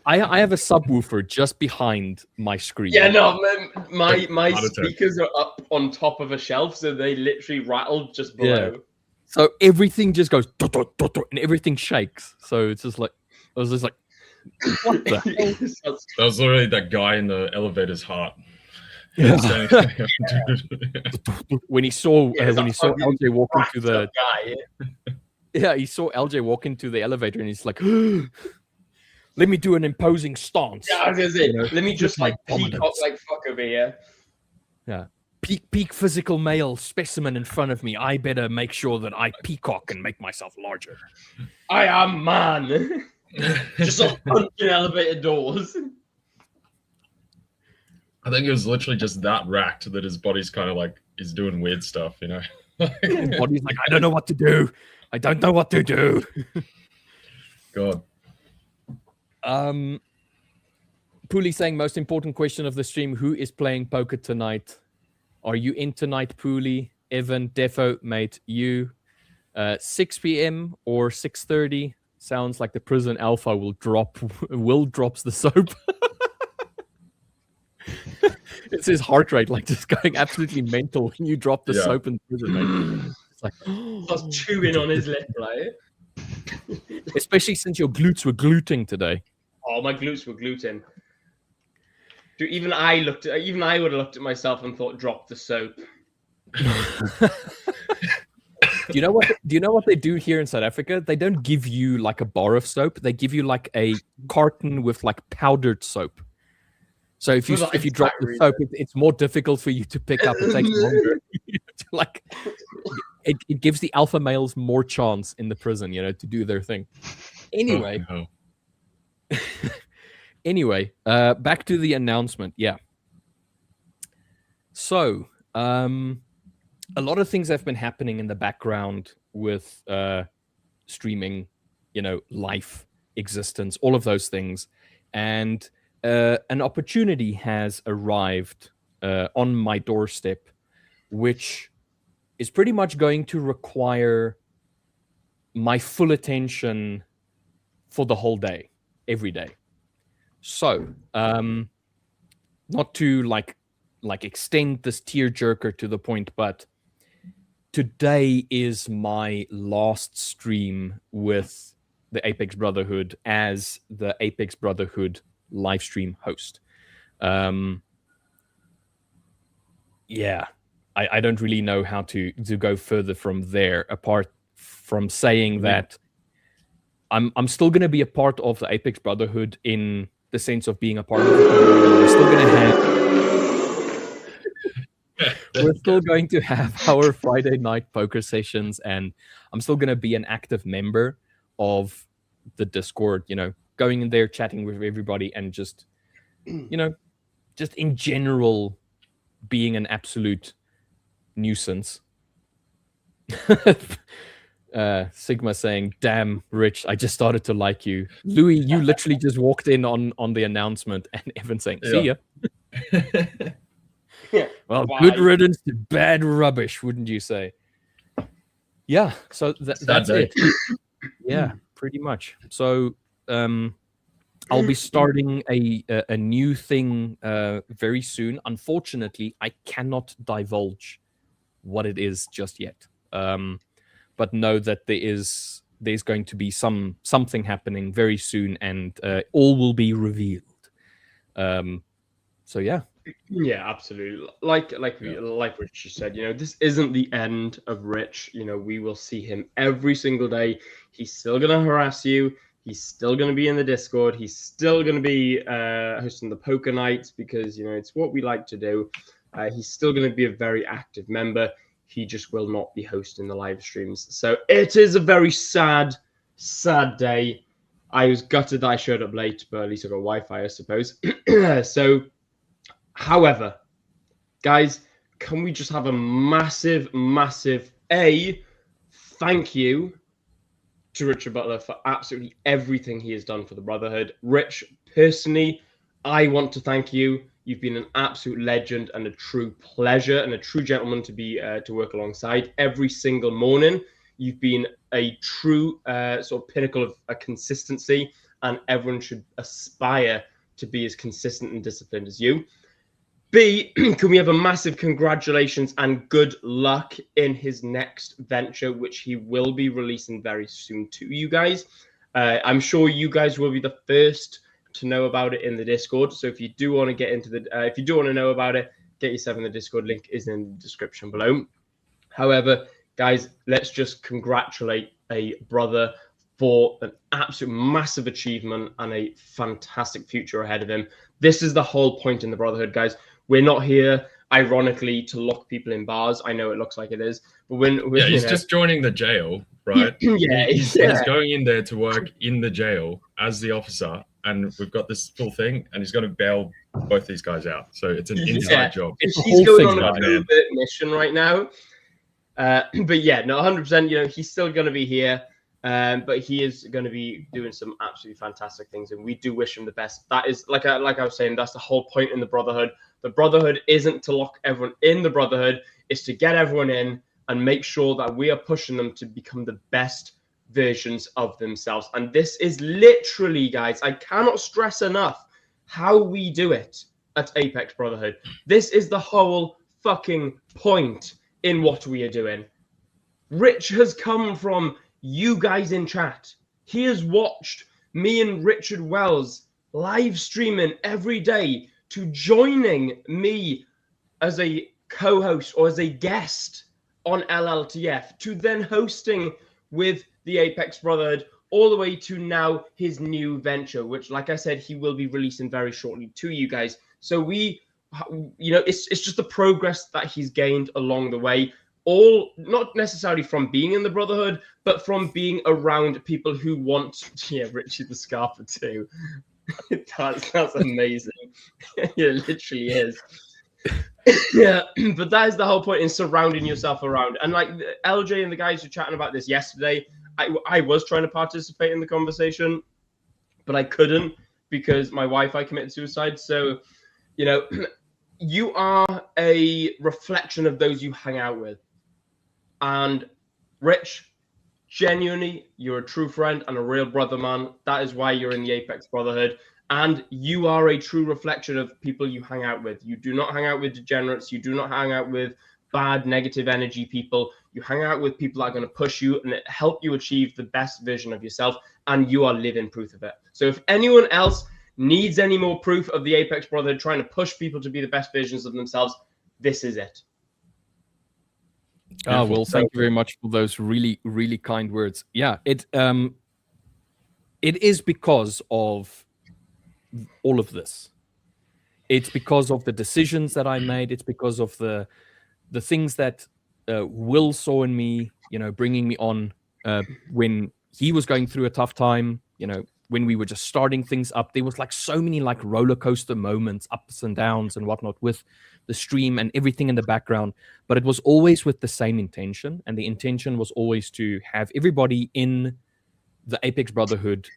I have a subwoofer just behind my screen. Yeah, no, my speakers are up on top of a shelf, so they literally rattle just below. Yeah. So everything just goes dot, dot, dot, dot, and everything shakes. So it's just like, I was just like, what the hell? That was literally that guy in the elevator's heart. Yeah. when he saw LJ walk into the guy. Yeah, he saw LJ walk into the elevator and he's like, let me do an imposing stance. Yeah, I was gonna say, let me just like peacock like fuck over here. Yeah. Peak physical male specimen in front of me. I better make sure that I peacock and make myself larger. I am man. Just like punching elevator doors. I think it was literally just that racked that his body's kind of like is doing weird stuff, His body's like, I don't know what to do. I don't know what to do. God. Pooley saying most important question of the stream: who is playing poker tonight? Are you in tonight, Pooley? Evan, Defo, mate, you. 6 p.m. or 6:30. Sounds like the prison alpha will drop. Will drops the soap. It's his heart rate, like just going absolutely mental when you drop the soap in prison, mate. It's like I was chewing on his lip, like. Especially since your glutes were gluting today. Oh, my glutes were gluting. Dude, even I would have looked at myself and thought, drop the soap. Do you know what they do here in South Africa? They don't give you like a bar of soap. They give you like a carton with like powdered soap. So if you drop the soap, it's more difficult for you to pick up. It takes longer. Like it gives the alpha males more chance in the prison, to do their thing. Anyway. Oh, no. Anyway, back to the announcement. Yeah. So, a lot of things have been happening in the background with streaming, life, existence, all of those things. And an opportunity has arrived on my doorstep, which is pretty much going to require my full attention for the whole day, every day. So, not to like like extend this tearjerker to the point, but today is my last stream with the Apex Brotherhood as the Apex Brotherhood live stream host. Yeah, I don't really know how to go further from there, apart from saying that I'm still going to be a part of the Apex Brotherhood in the sense of being a part of the community. We're still going to have our Friday night poker sessions, and I'm still going to be an active member of the Discord, going in there, chatting with everybody, and just, just in general being an absolute nuisance. Sigma saying, "Damn, Rich, I just started to like you." Louis, you literally just walked in on the announcement, and Evan saying, "See ya." Well, Bye. good riddance to bad rubbish, wouldn't you say? Yeah, so that's it. Yeah, pretty much. So I'll be starting a new thing very soon. Unfortunately, I cannot divulge what it is just yet. But know that there's going to be something happening very soon, and all will be revealed. So yeah. Yeah, absolutely. Like Rich just said, this isn't the end of Rich. We will see him every single day. He's still gonna harass you. He's still gonna be in the Discord. He's still gonna be hosting the poker nights because it's what we like to do. He's still gonna be a very active member. He just will not be hosting the live streams. So it is a very sad day. I was gutted that I showed up late, but at least I got Wi-Fi, I suppose. So. However, guys, can we just have a massive thank you to Richard Butler for absolutely everything he has done for the Brotherhood. Rich, personally, I want to thank you. You've been an absolute legend and a true pleasure and a true gentleman to be to work alongside every single morning. You've been a true sort of pinnacle of a consistency, and everyone should aspire to be as consistent and disciplined as you. B, can we have a massive congratulations and good luck in his next venture, which he will be releasing very soon to you guys. I'm sure you guys will be the first to know about it in the Discord. So if you do want to get into if you do want to know about it, get yourself in the Discord. Link is in the description below. However, guys, let's just congratulate a brother for an absolute massive achievement and a fantastic future ahead of him. This is the whole point in the Brotherhood, guys. We're not here, ironically, to lock people in bars. I know it looks like it is, but he's just joining the jail, right? He's going in there to work in the jail as the officer, and we've got this full thing, and he's going to bail both these guys out. So it's an inside job. He's going on a covert mission right now. But yeah, no, 100%. He's still going to be here. But he is going to be doing some absolutely fantastic things, and we do wish him the best. That is, like I was saying, that's the whole point in the Brotherhood. The Brotherhood isn't to lock everyone in the Brotherhood; it's to get everyone in and make sure that we are pushing them to become the best versions of themselves. And this is literally, guys, I cannot stress enough how we do it at Apex Brotherhood. This is the whole fucking point in what we are doing. Rich has come from you guys in chat. He has watched me and Richard Wells live streaming every day to joining me as a co-host or as a guest on LLTF to then hosting with the Apex Brotherhood all the way to now his new venture, which, like I said, he will be releasing very shortly to you guys. So it's just the progress that he's gained along the way. All not necessarily from being in the Brotherhood, but from being around people who want. Yeah, Richard the Scarper too. that's amazing. It literally is. Yeah, but that is the whole point in surrounding yourself around. And like LJ and the guys were chatting about this yesterday. I was trying to participate in the conversation, but I couldn't because my Wi-Fi committed suicide. So, you are a reflection of those you hang out with. And Rich, genuinely, you're a true friend and a real brother, man. That is why you're in the Apex Brotherhood. And you are a true reflection of people you hang out with. You do not hang out with degenerates. You do not hang out with bad, negative energy people. You hang out with people that are going to push you and help you achieve the best vision of yourself. And you are living proof of it. So if anyone else needs any more proof of the Apex Brotherhood trying to push people to be the best versions of themselves, this is it. Well, thank you very much for those really, really kind words. Yeah, it is because of all of this. It's because of the decisions that I made. It's because of the things that Will saw in me, bringing me on when he was going through a tough time, when we were just starting things up. There was like so many like roller coaster moments, ups and downs and whatnot with the stream and everything in the background. But it was always with the same intention. And the intention was always to have everybody in the Apex Brotherhood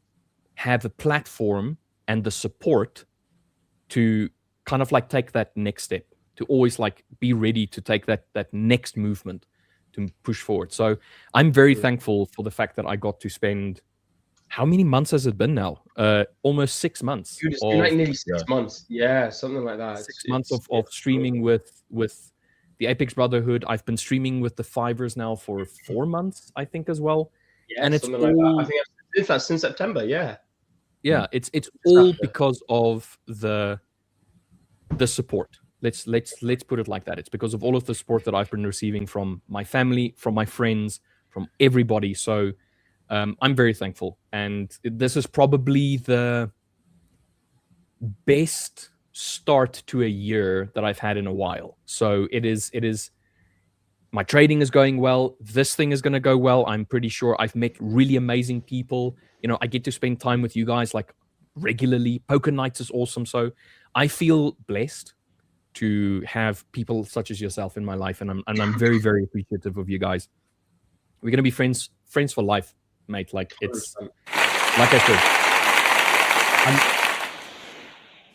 have a platform and the support to kind of like take that next step, to always like be ready to take that next movement to push forward. So I'm very thankful for the fact that I got to spend, how many months has it been now? Almost 6 months. Dude, it's been like nearly 6 months. Yeah, something like that. 6 months of streaming with the Apex Brotherhood. I've been streaming with the Fivers now for 4 months, I think, as well. Yeah, and it's something like that. I think that's since September. Yeah. Yeah, it's all because of the support. Let's put it like that. It's because of all of the support that I've been receiving from my family, from my friends, from everybody. So I'm very thankful, and this is probably the best start to a year that I've had in a while. So it is. My trading is going well. This thing is going to go well. I'm pretty sure. I've met really amazing people. I get to spend time with you guys like regularly. Poker nights is awesome. So I feel blessed to have people such as yourself in my life, and I'm very, very appreciative of you guys. We're going to be friends for life, mate. Like it's like I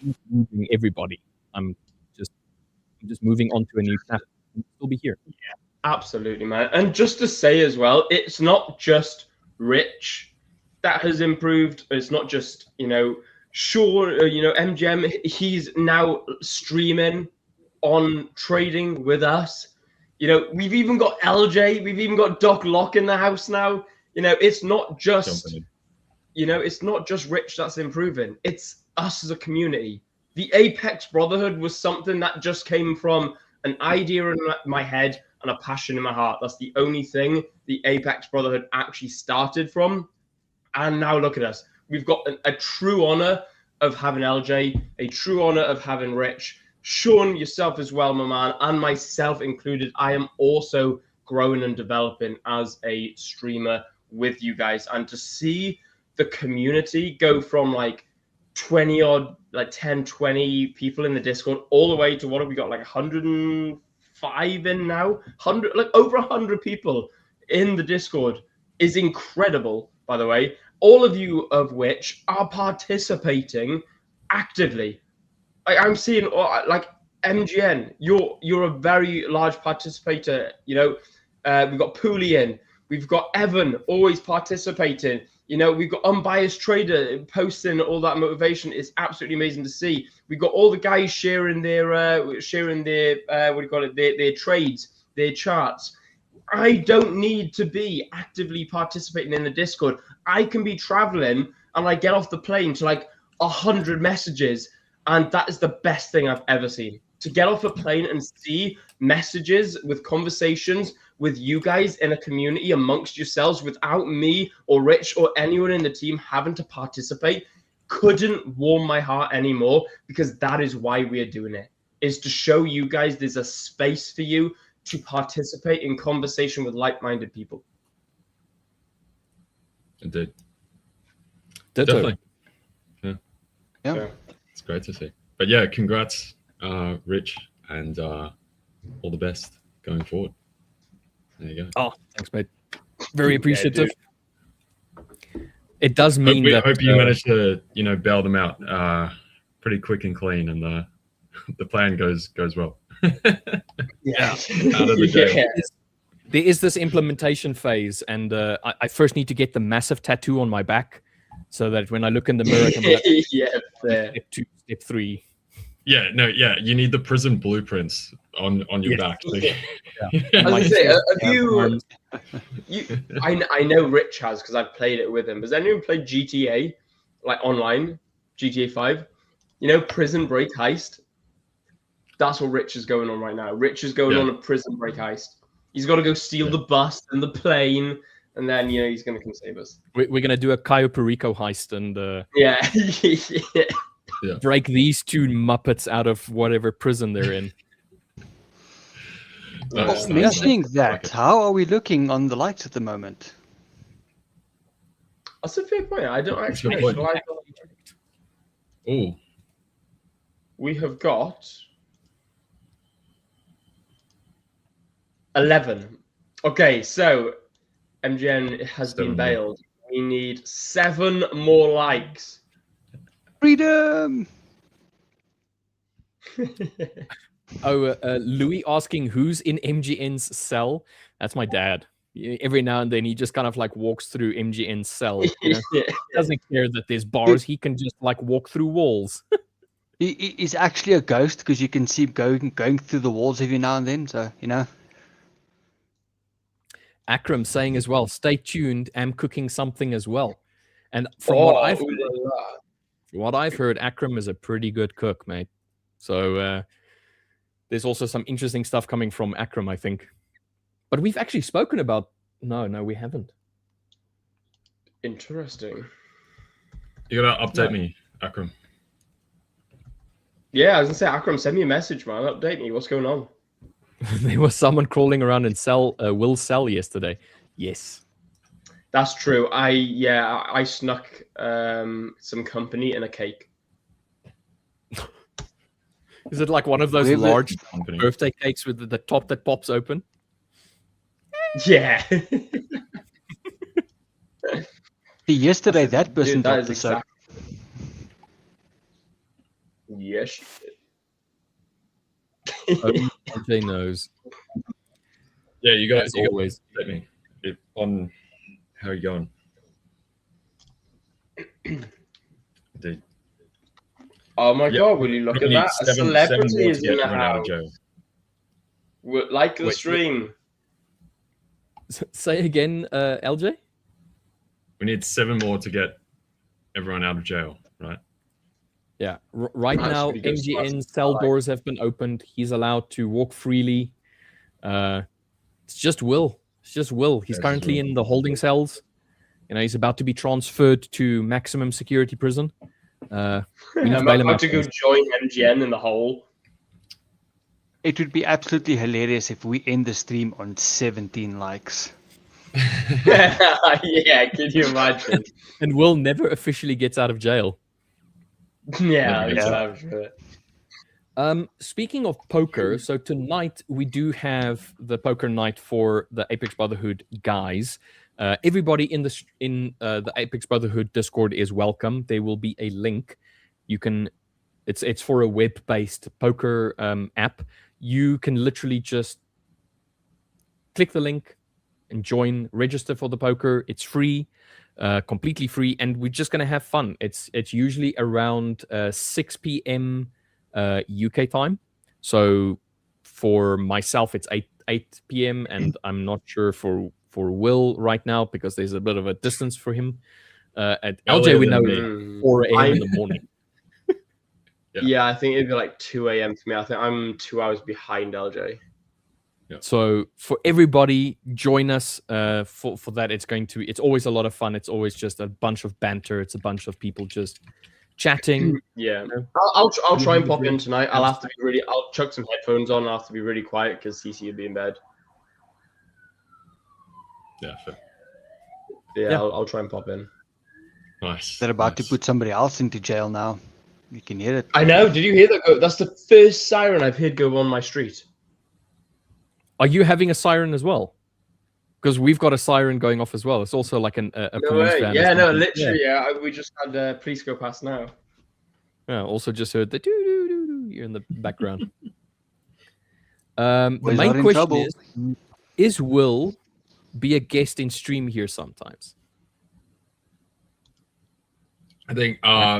said, I'm moving everybody. I'm just moving on to a new chapter. I'll still be here. Yeah. Absolutely, man. And just to say as well, it's not just Rich that has improved. It's not just, sure, MGM, he's now streaming on trading with us. We've even got LJ, we've even got Doc Lock in the house now. It's not just, it's not just Rich that's improving. It's us as a community. The Apex Brotherhood was something that just came from an idea in my head and a passion in my heart. That's the only thing the Apex Brotherhood actually started from. And now look at us. We've got a true honor of having LJ, a true honor of having Rich, Sean, yourself as well, my man, and myself included. I am also growing and developing as a streamer with you guys. And to see the community go from like 20 odd, like 10, 20 people in the Discord, all the way to what have we got, like 105 in now, over 100 people in the Discord is incredible, by the way. All of you of which are participating actively. I'm seeing like MGN, you're a very large participator. We've got Pooley in, we've got Evan always participating. We've got Unbiased Trader posting all that motivation. It's absolutely amazing to see. We've got all the guys sharing their their trades, their charts. I don't need to be actively participating in the Discord. I can be traveling and I get off the plane to like 100 messages, and that is the best thing I've ever seen. To get off a plane and see messages with conversations with you guys in a community amongst yourselves without me or Rich or anyone in the team having to participate couldn't warm my heart anymore, because that is why we are doing it, is to show you guys there's a space for you to participate in conversation with like-minded people. Indeed. Definitely. Yeah. It's great to see. But yeah, congrats, Rich, and all the best going forward. There you go. Oh, thanks, mate. Very appreciative. It does mean I that hope you managed to, bail them out pretty quick and clean, and the plan goes well. Yeah. Out of the jail. There is this implementation phase, and I first need to get the massive tattoo on my back so that when I look in the mirror, I can be like, Yeah, fair. step 2, step 3. Yeah, no, yeah. You need the prison blueprints on your back. Yeah. And I was my gonna say, chest, have you? arms. I know Rich has because I've played it with him. Has anyone played GTA, like online, GTA 5? You know, Prison Break heist. That's what Rich is going on right now. Rich is going Yeah. on a Prison Break heist. He's got to go steal the bus and the plane, and then he's going to come save us. We're gonna do a Cayo Perico heist and Yeah. break these two Muppets out of whatever prison they're in. Nice, nice. Mentioning I that, like it. how are we looking on the likes at the moment? That's a fair point. I don't That's a actually. good point. Oh, We have got 11. Okay, so MGN has 7 been more. bailed. We need 7 more likes. Freedom! Oh, Louis asking who's in MGN's cell. That's my dad. Every now and then he just kind of like walks through MGN's cell. You know? He doesn't care that there's bars. He can just like walk through walls. He's actually a ghost because you can see him going through the walls every now and then. So Akram saying as well, stay tuned. I'm cooking something as well. And from what I've heard, Akram is a pretty good cook, mate. So there's also some interesting stuff coming from Akram, I think. But we've actually spoken about... No, we haven't. Interesting. you gotta update me, Akram. Yeah, I was gonna say, Akram, send me a message, man. Update me. What's going on? There was someone crawling around in Will's cell yesterday. Yes. That's true. I snuck some company in a cake. Is it like one of those Whoever- large Company. birthday cakes with the top that pops open? Yeah. See, yesterday that person Dude, that dropped is the soap. exactly. Yes. RJ knows. Yeah, you guys As you always. gotta update me on how you going. Indeed. Oh my Yeah, God! Will you look we at need that? A seven celebrity more is to get in the everyone out of house. jail. Like the Wait, stream. Say again, LJ? We need 7 more to get everyone out of jail, right? Yeah. Right That's now, pretty good. MGN cell doors have been opened. He's allowed to walk freely. It's just Will. He's Yes, currently Will. in the holding cells. He's about to be transferred to maximum security prison. We need to I'm bail him about out to go first. join MGN in the hole. It would be absolutely hilarious if we end the stream on 17 likes. Yeah, can you imagine? And Will never officially gets out of jail. Yeah, Yeah. I'm sure. Speaking of poker, so tonight we do have the poker night for the Apex Brotherhood guys. Everybody in the Apex Brotherhood Discord is welcome. There will be a link. You can, it's for a web-based poker app. You can literally just click the link and join, register for the poker. It's free, completely free, and we're just gonna have fun. It's usually around 6 p.m. UK time. So for myself, it's 8 p.m. and I'm not sure for Will right now because there's a bit of a distance for him. At Earlier LJ, we than know me. it's 4 a.m. in the morning. Yeah, I think it'd be like 2 a.m. for me. I think I'm 2 hours behind LJ. So for everybody, join us for that. It's always a lot of fun. It's always just a bunch of banter. It's a bunch of people just chatting. Yeah, know? I'll try and pop in tonight. I'll chuck some headphones on. I'll have to be really quiet because CC will be in bed. Yeah, fair. Yeah, Yeah. I'll try and pop in. Nice. They're about to nice. put somebody else into jail now. You can hear it. I know. Did you hear that go? That's the first siren I've heard go on my street. Are you having a siren as well? Because we've got a siren going off as well. It's also like a No police way. van. or Yeah, no, something. literally. Yeah, we just had police go past now. Yeah, also just heard the doo doo doo doo here in the background. The Boys are main in question trouble. is Will be a guest in stream here sometimes? I think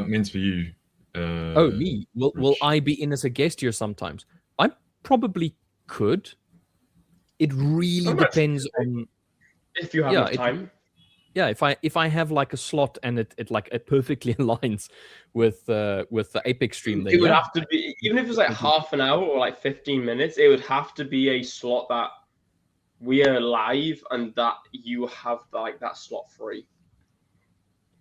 means for you. Oh, me? Will I be in as a guest here sometimes? I probably could. It really depends on if you have enough time. If I have like a slot and it perfectly aligns with the Apex stream, then it would have to be, even if it was like half an hour or like 15 minutes, it would have to be a slot that we are live and that you have like that slot free.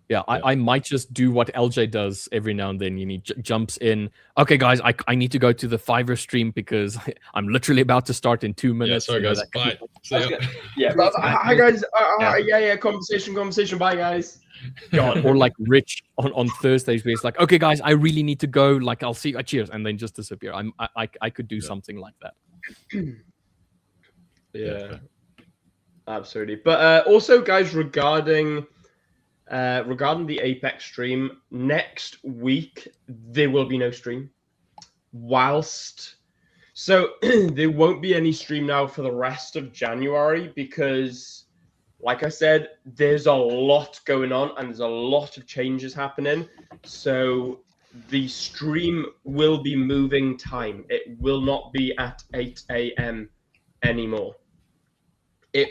Yeah, I might just do what LJ does every now and then. Jumps in. Okay, guys, I need to go to the Fiverr stream because I'm literally about to start in 2 minutes. Yeah, sorry guys. Bye. Yeah. Hi guys. Yeah. Conversation. Bye guys. God. Or like Rich on Thursdays, where it's like, okay, guys, I really need to go. Like, I'll see you. Cheers, and then just disappear. I could do something like that. Yeah. Absolutely. But also, guys, regarding the Apex stream, next week there will be no stream. So there won't be any stream now for the rest of January because, like I said, there's a lot going on and there's a lot of changes happening. So the stream will be moving time. It will not be at 8 a.m. anymore.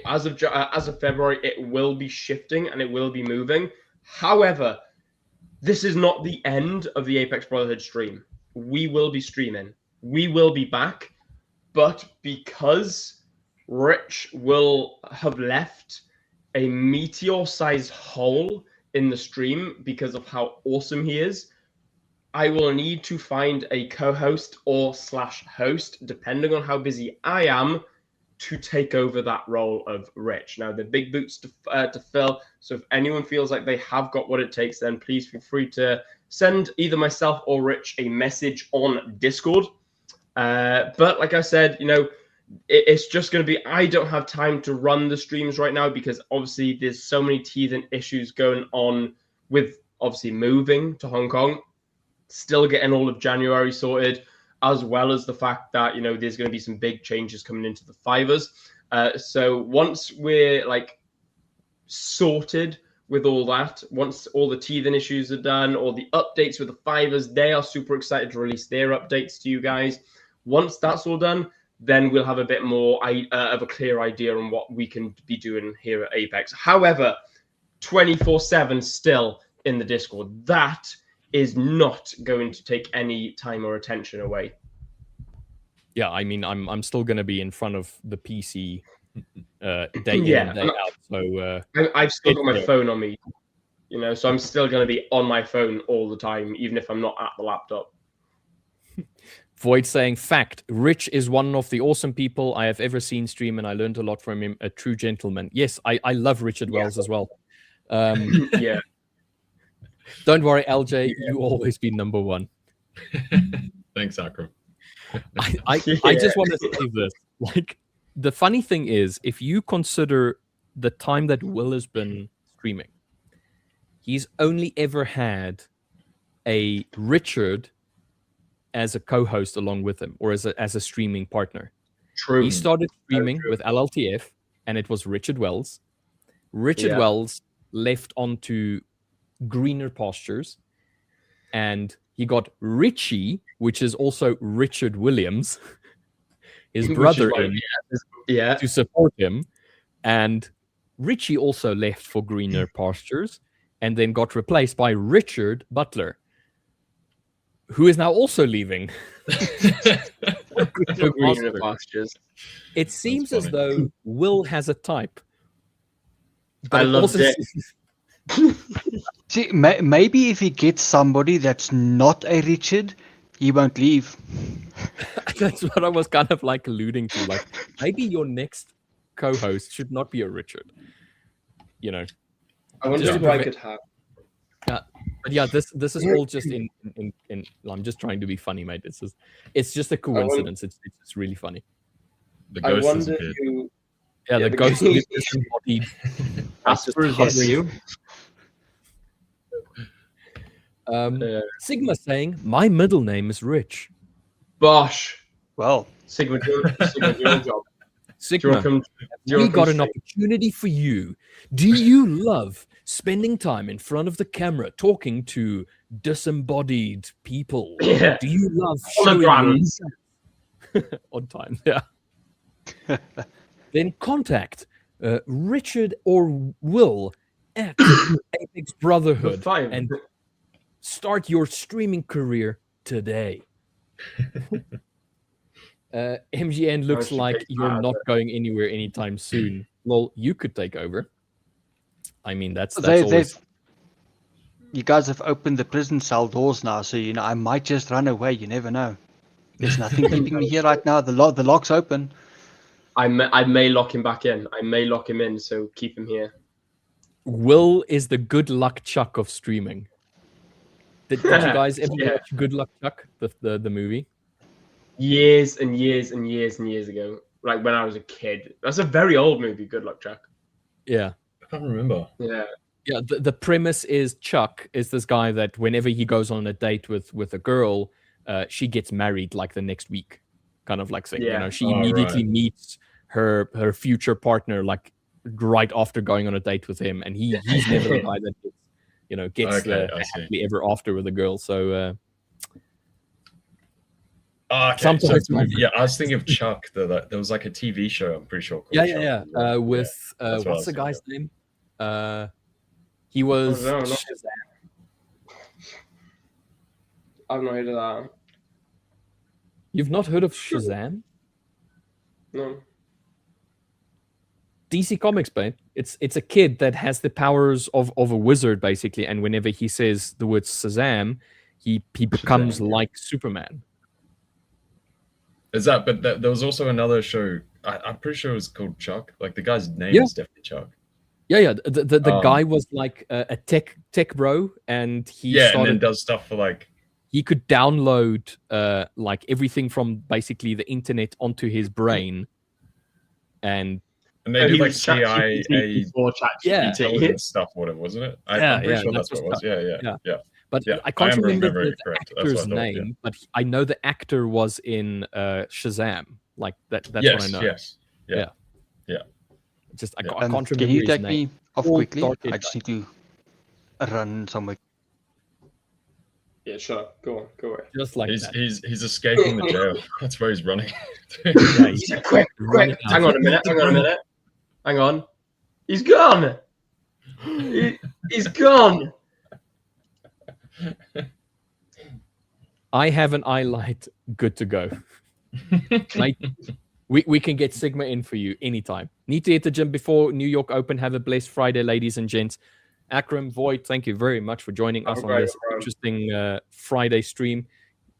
As of February, it will be shifting and it will be moving. However, this is not the end of the Apex Brotherhood stream. We will be streaming. We will be back. But because Rich will have left a meteor-sized hole in the stream because of how awesome he is, I will need to find a co-host or /host, depending on how busy I am, to take over that role of Rich. Now, the big boots to fill. So if anyone feels like they have got what it takes, then please feel free to send either myself or Rich a message on Discord. But like I said, it's just going to be, I don't have time to run the streams right now because obviously there's so many teething issues going on with obviously moving to Hong Kong, still getting all of January sorted, as well as the fact that, there's going to be some big changes coming into the Fivers. So once we're like sorted with all that, once all the teething issues are done, all the updates with the Fivers, they are super excited to release their updates to you guys. Once that's all done, then we'll have a bit more of a clear idea on what we can be doing here at Apex. However, 24/7 still in the Discord. That is not going to take any time or attention away. Yeah, I mean, I'm still going to be in front of the PC day in and day out. So I've still got my phone on me, so I'm still going to be on my phone all the time, even if I'm not at the laptop. Void saying, fact, Rich is one of the awesome people I have ever seen stream, and I learned a lot from him. A true gentleman. Yes, I love Richard Wells as well. Yeah. Don't worry, LJ, you always be number one. Thanks, Akram. I just want to say this. Like, the funny thing is, if you consider the time that Will has been streaming, he's only ever had a Richard as a co-host along with him, or as a streaming partner. True. He started streaming with LLTF, and it was Richard Wells. Richard Wells left onto Greener Pastures, and he got Richie, which is also Richard Williams, his brother, to support him. And Richie also left for Greener Pastures and then got replaced by Richard Butler, who is now also leaving. Greener Pastures. It seems as though Will has a type. I love it. See, maybe if he gets somebody that's not a Richard, he won't leave. That's what I was kind of like alluding to. Like, maybe your next co-host should not be a Richard. I wonder if I could have. But yeah, this is all just in I'm just trying to be funny, mate. It's just a coincidence. It's really funny. The ghost I wonder who. Yeah, the ghost is disembodied. you. Sigma saying, my middle name is Rich. Bosh. Well, Sigma doing job. Sigma, we got an opportunity for you. Do you love spending time in front of the camera talking to disembodied people? Yeah. Do you love showing Holograms. on time? Yeah. Then contact Richard or Will at apex-brotherhood Fine. and start your streaming career today. MGN looks like you're not going anywhere anytime soon. Well, you could take over. I mean, that's always... You guys have opened the prison cell doors now, so I might just run away. You never know. There's nothing keeping me here right now. The lock's open. I may lock him back in. I may lock him in, so keep him here. Will is the good luck Chuck of streaming. Did you guys ever watch Good Luck Chuck, the movie? Years and years and years and years ago, like when I was a kid. That's a very old movie, Good Luck Chuck. Yeah. I can't remember. Yeah. Yeah, the premise is Chuck is this guy that whenever he goes on a date with a girl, she gets married like the next week, kind of like thing. Yeah. She immediately meets her future partner like right after going on a date with him, and he's never the guy that gets happily ever after with a girl. So sometimes I was thinking of Chuck. There was like a TV show. I'm pretty sure. With what's the guy's name? He was Shazam. I've not heard of that. You've not heard of Shazam? No. DC Comics, babe. It's a kid that has the powers of a wizard, basically, and whenever he says the word Shazam, he becomes like Superman. Is that? But there was also another show. I'm pretty sure it was called Chuck. Like the guy's name is definitely Chuck. Yeah. The guy was like a tech bro, and he and then does stuff for like. He could download like everything from basically the internet onto his brain, and they did like CIA stuff, whatever, wasn't it? I'm pretty sure that's what it was. Yeah. But I can't remember the actor's name, but I know the actor was in Shazam. Like that's what I know. Yeah. Just I can't remember Can you his take name. me off quickly? I just need to run somewhere. Yeah, sure. Go away. Just like he's escaping the jail. That's where he's running. Quick! Hang on a minute. Hang on. He's gone. He's gone. I have an eye light. Good to go. We can get Sigma in for you anytime. Need to hit the gym before New York Open. Have a blessed Friday, ladies and gents. Akram, Void, thank you very much for joining us on this interesting Friday stream.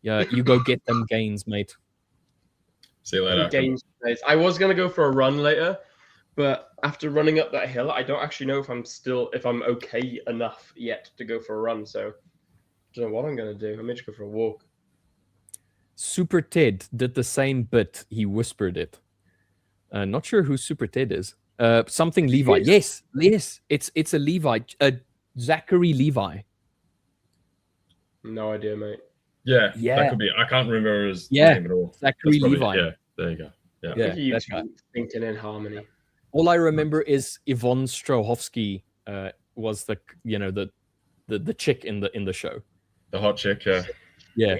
You go get them gains, mate. See you later. Gains, mate. I was gonna go for a run later, but after running up that hill, I don't actually know if I'm okay enough yet to go for a run. So I don't know what I'm gonna do. I may just go for a walk. Super Ted did the same bit. He whispered it. Not sure who Super Ted is. Something Levi. Yes. It's a Levi. Zachary Levi. No idea, mate. Yeah. That could be. I can't remember his name at all. Zachary Levi. Yeah. There you go. Yeah. That's thinking in harmony. All I remember is Yvonne Strahovski was the chick in the show. The hot chick. Yeah.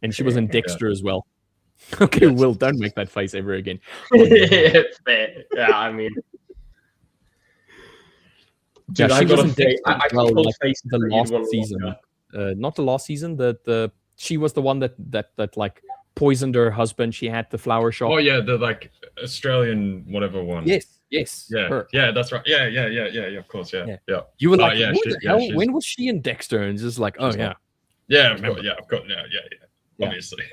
And she was in Dexter as well. Okay, Will, don't make that face ever again. Fair. Yeah, I mean. Dude, she was in Dexter the last season. Not the last season. She was the one that like poisoned her husband. She had the flower shop. Oh yeah, the like Australian whatever one. Yes. Yeah, her. Yeah, that's right. Yeah. Of course, yeah. You were like, what the hell? When was she in Dexter? And just like, oh yeah. Yeah, I've got. Obviously.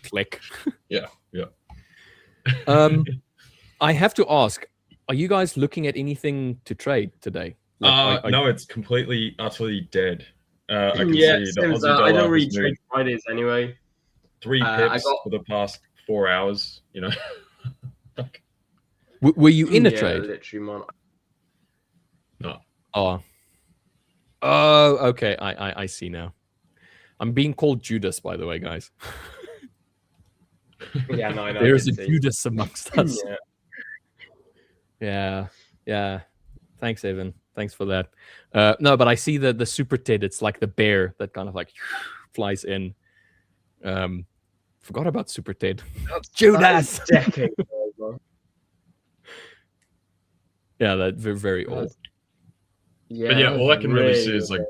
Click. Yeah. I have to ask, are you guys looking at anything to trade today? No, it's completely, utterly dead. I can see the Aussie I don't dollar really is trade Fridays anyway. 3 pips for the past 4 hours, Were you in a trade? Literally, man. No. Oh, okay. I see now. I'm being called Judas, by the way, guys. Yeah, no, I know. There is a Judas amongst us. Yeah. Yeah. Thanks, Evan. Thanks for that. No, but I see the Super Ted. It's like the bear that kind of like flies in. Forgot about Super Ted. Judas. Decade ago, bro. Yeah, that very old. Yeah, But yeah, that all was I can really see really is like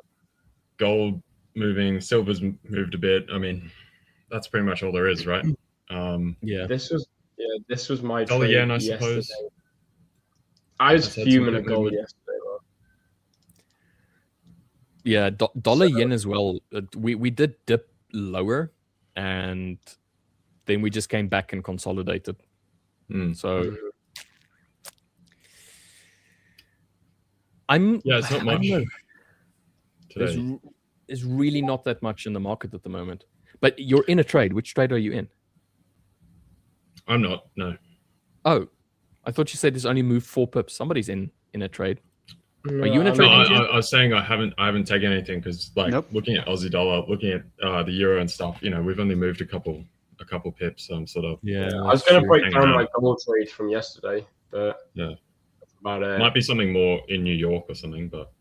gold moving, silver's moved a bit. I mean, that's pretty much all there is, right? Yeah. This was my dollar trade yen, I yesterday. suppose. I was That's had some fuming good at gold movement. yesterday, bro. Yeah, dollar yen as well. We did dip lower, and then we just came back and consolidated. So it's not much today. There's really not that much in the market at the moment. But you're in a trade. Which trade are you in? I'm not. No. Oh, I thought you said it's only moved 4 pips. Somebody's in a trade. No, Are you in a No, trade? I was saying I haven't taken anything because like Nope. looking at Aussie dollar, looking at the euro and stuff. You know, we've only moved a couple pips. So I'm sort of Yeah, I was going to break Hang down on. my gold trade from yesterday, but Yeah. that's about it. might be something more in New York or something, but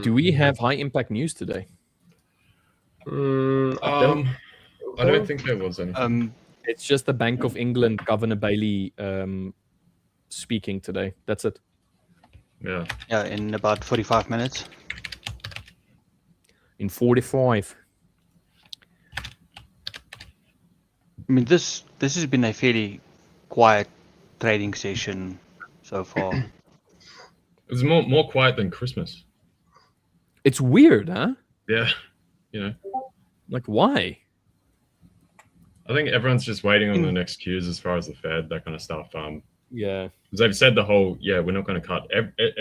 Do we have high impact news today? I I don't think there was anything. It's just the Bank of England Governor Bailey speaking today. That's it. Yeah. Yeah, in about 45 minutes. In 45. I mean, this has been a fairly quiet trading session so far. It was more quiet than Christmas. It's weird, huh? Yeah. You know, Like, why? I think everyone's just waiting on the next cues as far as the Fed, that kind of stuff. Yeah. Because they've said the whole, we're not going to cut.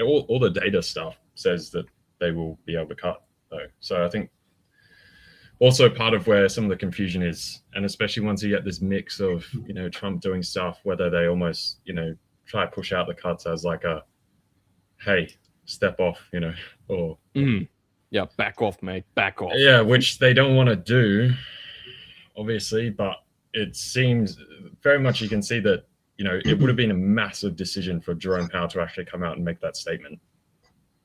All the data stuff says that they will be able to cut, though. So I think also part of where some of the confusion is, and especially once you get this mix of, Trump doing stuff, whether they almost, try to push out the cuts as like a, hey, step off, or Yeah, back off, mate. Back off. yeah, which they don't want to do, obviously, but it seems very much you can see that, it would have been a massive decision for Jerome Powell to actually come out and make that statement.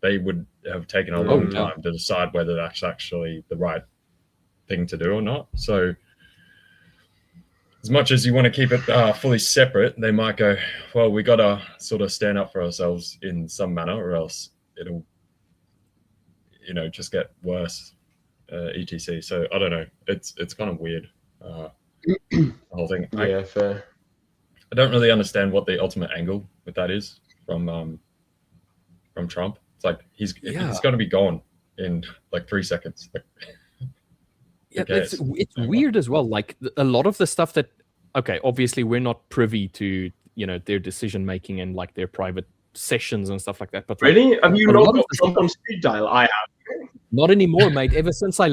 They would have taken a long time to decide whether that's actually the right thing to do or not. So as much as you want to keep it fully separate, they might go, well, we got to sort of stand up for ourselves in some manner, or else it'll, just get worse, etc. So I don't know. It's kind of weird, the whole thing. Yeah, fair. I don't really understand what the ultimate angle with that is from Trump. It's like he's got to be gone in like 3 seconds. Like, Yeah, it's weird as well. Like a lot of the stuff that, okay, obviously we're not privy to, their decision making and like their private sessions and stuff like that. But like, Really? Have you a not lot got of the Trump on speed dial? I have. not anymore, mate. Ever since I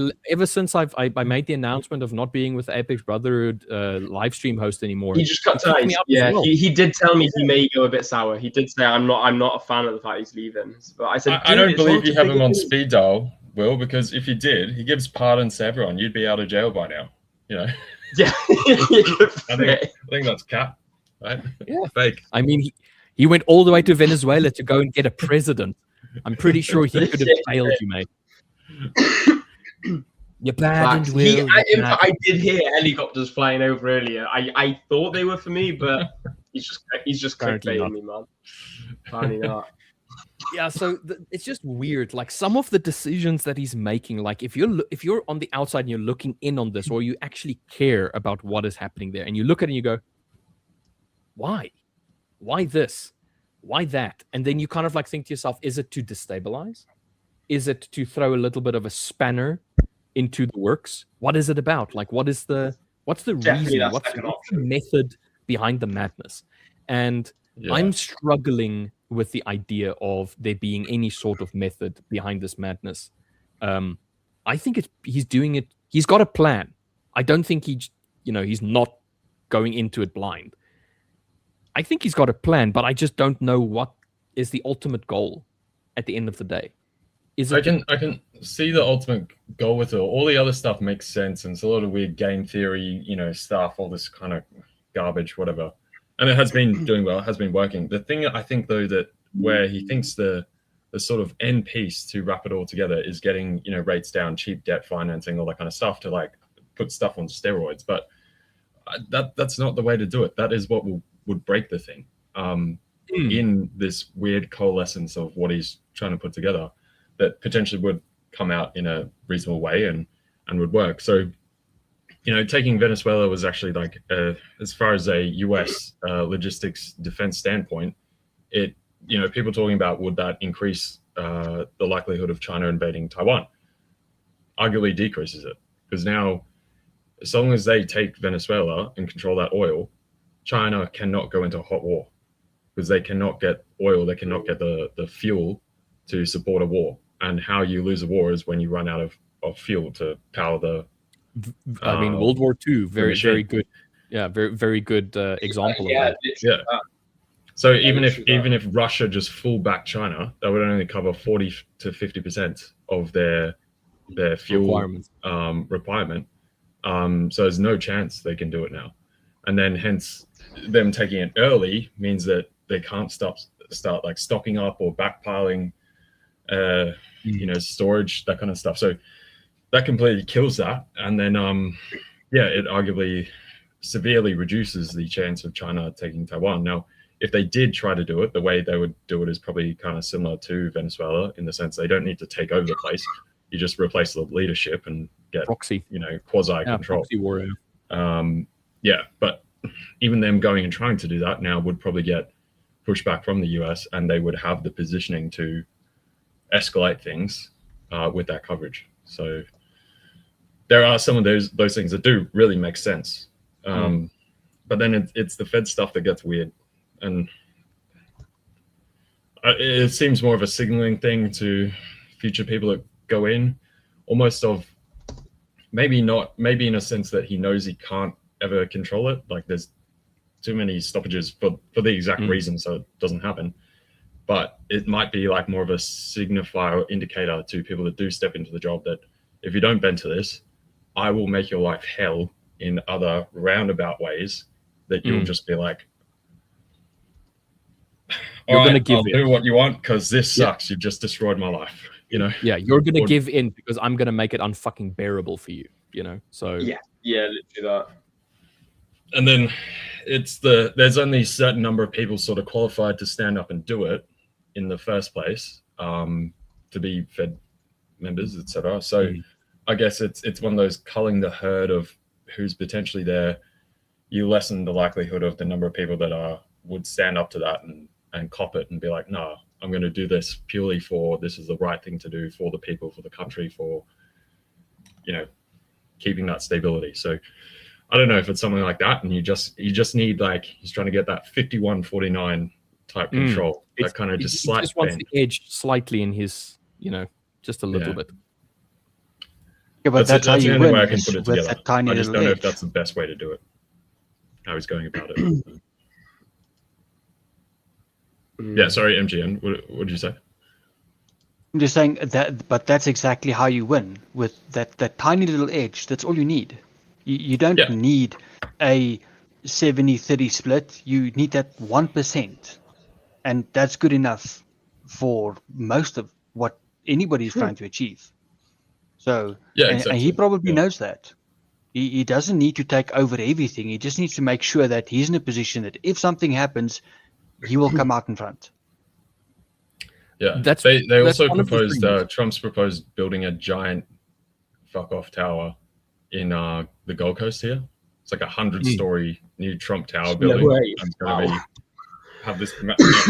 made the announcement of not being with the Apex-Brotherhood live stream host anymore. He just cut He kicked ties. me out as Yeah, well. he did tell me he may go a bit sour. He did say I'm not a fan of the fact he's leaving. But I said I don't "Dude, it's believe not you too have big him a on deal." speed dial, Will, because if you did, he gives pardons to everyone. You'd be out of jail by now. Yeah, I think that's cap, right? Yeah. Fake. I mean, he went all the way to Venezuela to go and get a president. I'm pretty sure he could have failed you, mate. You're bad and will. I did hear helicopters flying over earlier. I thought they were for me, but he's just Apparently clickbaiting not. me, man. Apparently not. Yeah, so it's just weird. Like some of the decisions that he's making, like if you're on the outside and you're looking in on this, or you actually care about what is happening there, and you look at it and you go, why? Why this? Why that? And then you kind of like think to yourself, is it to destabilize? Is it to throw a little bit of a spanner into the works? What is it about? Like what's the Definitely reason? that What's second the option. method behind the madness? And I'm struggling with the idea of there being any sort of method behind this madness. I think he's doing it. He's got a plan. I don't think he's not going into it blind. I think he's got a plan, but I just don't know what is the ultimate goal at the end of the day. Is I it can see the ultimate goal with it. All the other stuff makes sense, and it's a lot of weird game theory, stuff, all this kind of garbage, whatever. And it has been doing well, has been working. The thing I think though that where he thinks the sort of end piece to wrap it all together is getting rates down, cheap debt financing, all that kind of stuff to like put stuff on steroids. But that's not the way to do it. That is what would break the thing. In this weird coalescence of what he's trying to put together, that potentially would come out in a reasonable way and would work. So, taking Venezuela was actually like, as far as a US logistics defense standpoint, it, people talking about would that increase the likelihood of China invading Taiwan? Arguably decreases it, because now, as long as they take Venezuela and control that oil, China cannot go into a hot war, because they cannot get oil, they cannot get the fuel to support a war. And how you lose a war is when you run out of fuel to power the. I mean, World War II, very good. Yeah, very good example of that. Yeah. So even if Russia just full back China, that would only cover 40 to 50% of their fuel requirement. So there's no chance they can do it now. And then hence them taking it early means that they can't start like stocking up or backpiling, storage, that kind of stuff. So that completely kills that. And then, it arguably severely reduces the chance of China taking Taiwan. Now, if they did try to do it, the way they would do it is probably kind of similar to Venezuela, in the sense they don't need to take over the place. You just replace the leadership and get proxy, quasi control. Proxy warrior. But even them going and trying to do that now would probably get pushback from the US, and they would have the positioning to escalate things with that coverage. So there are some of those things that do really make sense. But then it's the Fed stuff that gets weird. And it seems more of a signaling thing to future people that go in, almost of maybe in a sense that he knows he can't ever control it. Like there's too many stoppages for the exact reason, so it doesn't happen. But it might be like more of a signifier or indicator to people that do step into the job that if you don't bend to this, I will make your life hell in other roundabout ways that you'll just be like, you're going to give I'll do what you want because this sucks. You've just destroyed my life. Yeah, you're going to give in because I'm going to make it unfucking bearable for you. So yeah, literally that. And then there's only a certain number of people sort of qualified to stand up and do it in the first place, to be Fed members, etc. So I guess it's one of those culling the herd of who's potentially there. You lessen the likelihood of the number of people that would stand up to that and cop it and be like, no, I'm going to do this purely for this is the right thing to do for the people, for the country, for keeping that stability. So I don't know if it's something like that, and you just need, like, he's trying to get that 51-49 type control. That kind of just slight. He just wants the edge slightly in his, just a little bit. Yeah, but that's how you the only win. way I can put it together. I just don't know if edge. that's the best way to do it. How he's going about it. Yeah, sorry, MGN. What did you say? I'm just saying that, but that's exactly how you win, with that tiny little edge. That's all you need. You don't need a 70-30 split. You need that 1%, and that's good enough for most of what anybody's trying to achieve. So, and he probably knows that. He doesn't need to take over everything. He just needs to make sure that he's in a position that if something happens, he will come out in front. Yeah, they also proposed, Trump's proposed building a giant fuck off tower in the Gold Coast here. It's like 100-story new Trump Tower building. It's going to have this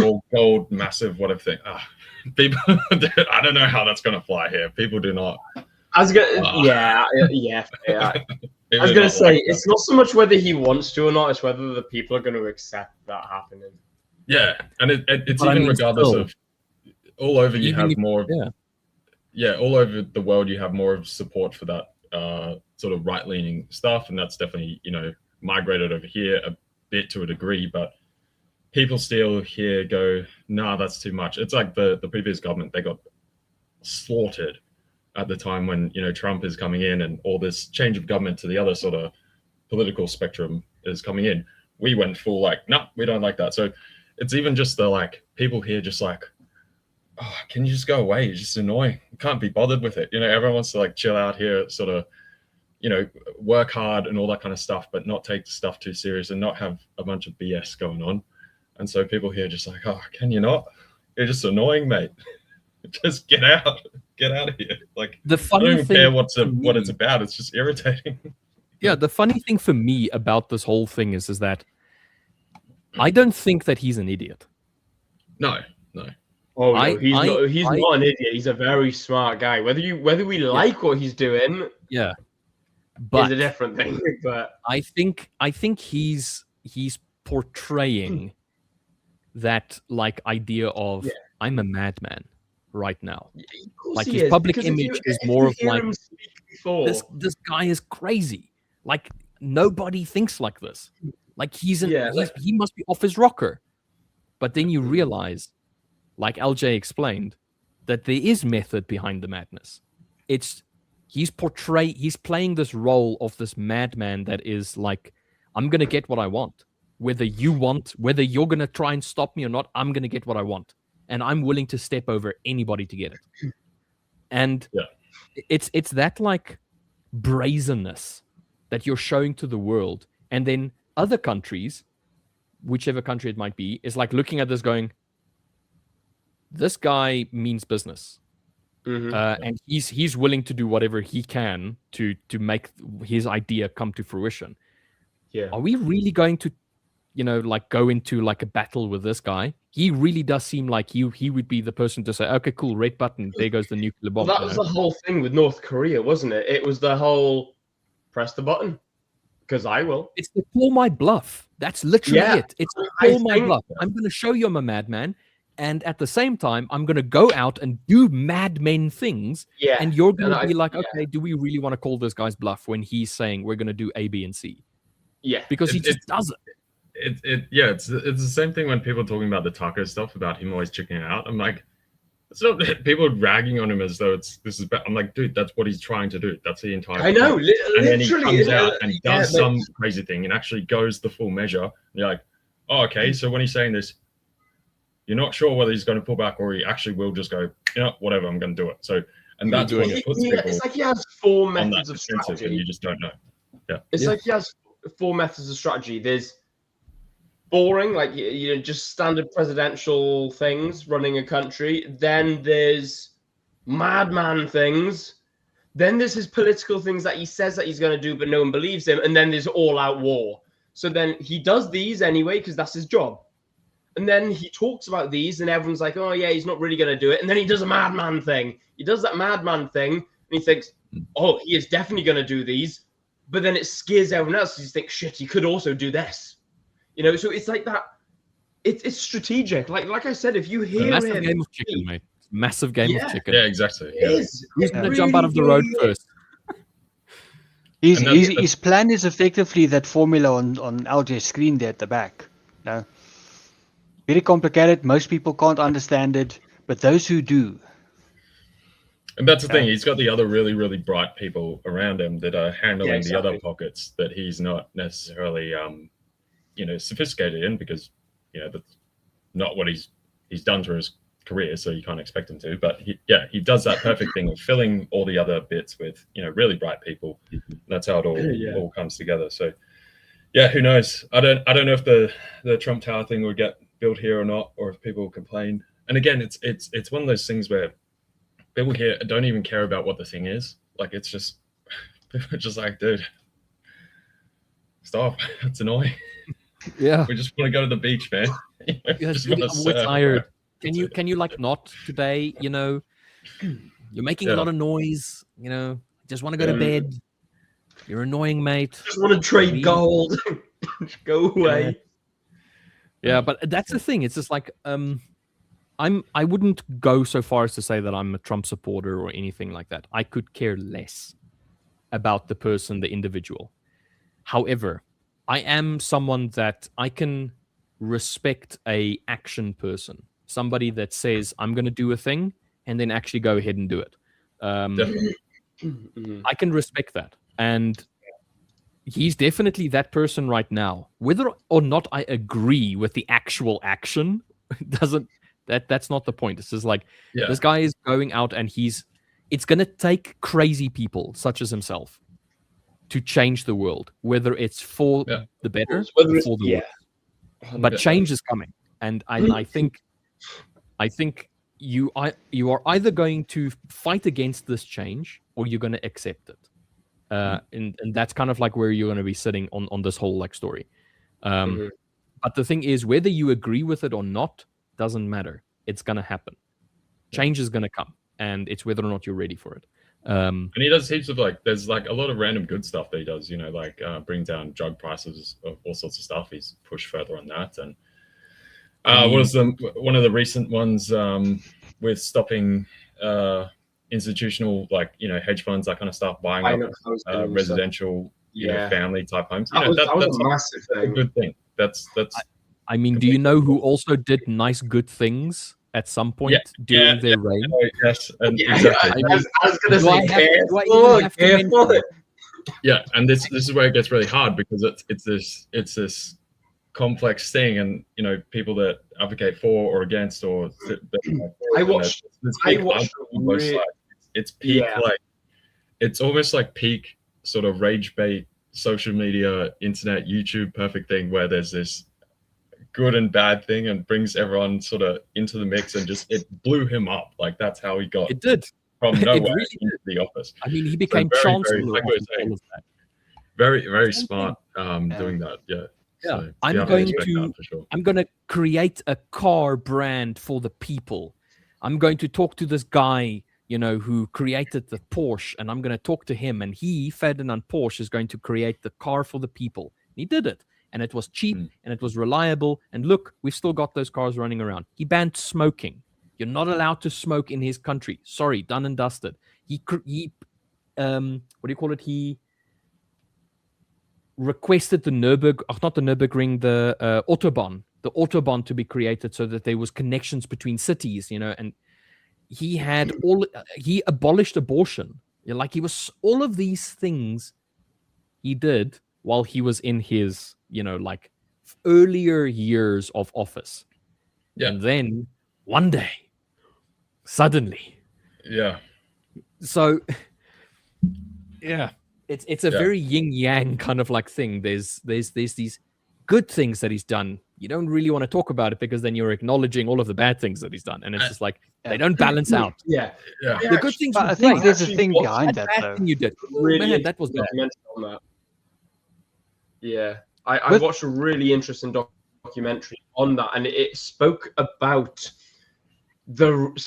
all gold, massive, whatever thing. People, I don't know how that's going to fly here. People do not. I was gonna, I was gonna say it's not so much whether he wants to or not; it's whether the people are going to accept that happening. Yeah, and it's even regardless of all over. You have more. All over the world, you have more of support for that sort of right-leaning stuff, and that's definitely migrated over here a bit to a degree. But people still here go, nah, that's too much. It's like the previous government; they got slaughtered at the time when, you know, Trump is coming in and all this change of government to the other sort of political spectrum is coming in. We went full like, no, we don't like that. So it's even just the like people here just like, oh, can you just go away? It's just annoying. You can't be bothered with it. You know, everyone wants to like chill out here, sort of, you know, work hard and all that kind of stuff, but not take the stuff too serious and not have a bunch of BS going on. And so people here just like, oh, can you not? You're just annoying, mate. Just get out of here. Like, the funny I don't even thing care what it's about. It's just irritating. Yeah, the funny thing for me about this whole thing is that I don't think that he's an idiot. No. Oh, no, he's not an idiot. He's a very smart guy. Whether we like what he's doing, yeah, but is a different thing. But I think he's portraying that like idea of I'm a madman right now. Like his public image is more of like this guy is crazy. Like nobody thinks like this. Like he must be off his rocker. But then you realize, like LJ explained, that there is method behind the madness. He's playing this role of this madman that is like, I'm gonna get what I want. Whether you're gonna try and stop me or not, I'm gonna get what I want. And I'm willing to step over anybody to get it. And it's that like brazenness that you're showing to the world. And then other countries, whichever country it might be, is like looking at this going, this guy means business. And he's willing to do whatever he can to make his idea come to fruition. Yeah. Are we really going to, you know, like go into like a battle with this guy? He really does seem like he would be the person to say, okay, cool, red button, there goes the nuclear bomb. Well, that was the whole thing with North Korea, wasn't it? It was the whole press the button because I will. It's to call my bluff. That's literally it. It's to call my bluff. I'm going to show you I'm a madman. And at the same time, I'm going to go out and do madmen things. Yeah. And you're going to be like, okay, do we really want to call this guy's bluff when he's saying we're going to do A, B, and C? Yeah. Because he just does it. It's the same thing when people are talking about the taco stuff about him always chickening out. I'm like, it's not people are ragging on him as though this is bad. I'm like, dude, that's what he's trying to do. That's the entire. I know. And then he comes out and does some crazy thing and actually goes the full measure. And you're like, oh, okay. So when he's saying this, you're not sure whether he's going to pull back or he actually will just go, you know, whatever, I'm going to do it. So, and that's when it puts people. It's like he has four methods of strategy, and you just don't know. Yeah. It's like he has four methods of strategy. There's boring, like you know, just standard presidential things running a country. Then there's madman things. Then there's his political things that he says that he's going to do, but no one believes him. And then there's all-out war. So then he does these anyway because that's his job. And then he talks about these, and everyone's like, "Oh yeah, he's not really going to do it." And then he does a madman thing. He does that madman thing, and he thinks, "Oh, he is definitely going to do these." But then it scares everyone else. You think, "Shit, he could also do this." You know, so it's like that. It's strategic. Like I said, if you hear massive him, game of chicken, mate. Massive game of chicken. Yeah, exactly. Who's going to jump out of the road first? His plan is effectively that formula on LJ's screen there at the back. No. Very complicated. Most people can't understand it, but those who do. And that's the thing. He's got the other really, really bright people around him that are handling the other pockets that he's not necessarily, sophisticated in because, you know, that's not what he's done through his career. So you can't expect him to. But he does that perfect thing of filling all the other bits with, you know, really bright people. That's how it all comes together. So, yeah, who knows? I don't know if the Trump Tower thing will get built here or not, or if people complain. And again, it's one of those things where people here don't even care about what the thing is. Like it's just like, dude, stop. It's annoying. Yeah. We just want to go to the beach, man. We're tired. Can you like not today? You know, you're making a lot of noise. You know, just want to go to bed. You're annoying, mate. Just want to trade gold. Go away. Yeah, but that's the thing. It's just like I wouldn't go so far as to say that I'm a Trump supporter or anything like that. I could care less about the person, the individual. However, I am someone that I can respect a action person. Somebody that says, I'm going to do a thing, and then actually go ahead and do it. Definitely. I can respect that. And he's definitely that person right now. Whether or not I agree with the actual action that's not the point. It's just like this guy is going out and it's going to take crazy people such as himself to change the world, whether it's for the better or for the worse. But change is coming. And I think you are either going to fight against this change or you're going to accept it. And that's kind of like where you're going to be sitting on this whole like story. But the thing is, whether you agree with it or not doesn't matter. It's going to happen. Change is going to come, and it's whether or not you're ready for it. And he does heaps of like, there's like a lot of random good stuff that he does, like bring down drug prices, all sorts of stuff. He's pushed further on that. And what was one of the recent ones with stopping institutional, like, hedge funds, that kind of stuff, buying up residential, family type homes. That was a massive thing. A good thing. That's. I mean, do you know who also did nice, good things at some point during their reign? Yes, and exactly. I was going to say, careful. Yeah, and this is where it gets really hard, because it's this complex thing, and people that advocate for or against or I watched it's peak like it's almost like peak sort of rage bait social media, internet, YouTube perfect thing, where there's this good and bad thing and brings everyone sort of into the mix, and just it blew him up. Like that's how he got it did from nowhere into the office. I mean, he became chancellor. Like very, very smart doing that. Yeah. So, I'm going to create a car brand for the people. I'm going to talk to this guy, who created the Porsche, and I'm going to talk to him, and he, Ferdinand Porsche, is going to create the car for the people. He did it, and it was cheap, and it was reliable, and look, we've still got those cars running around. He banned smoking. You're not allowed to smoke in his country. Sorry, done and dusted. He what do you call it? He requested the Nürburgring, the Autobahn to be created so that there was connections between cities, and he had he abolished abortion. Like he was all of these things he did while he was in his, like earlier years of office. Yeah. And then one day, suddenly. Yeah. So, yeah. It's a very yin yang kind of like thing. There's these good things that he's done. You don't really want to talk about it because then you're acknowledging all of the bad things that he's done, and it's just like they don't balance out. Yeah. The good things. But I think there's a thing behind that, though. Thing you did. Really, man, that was bad. On that. Yeah, I watched a really interesting documentary on that, and it spoke about and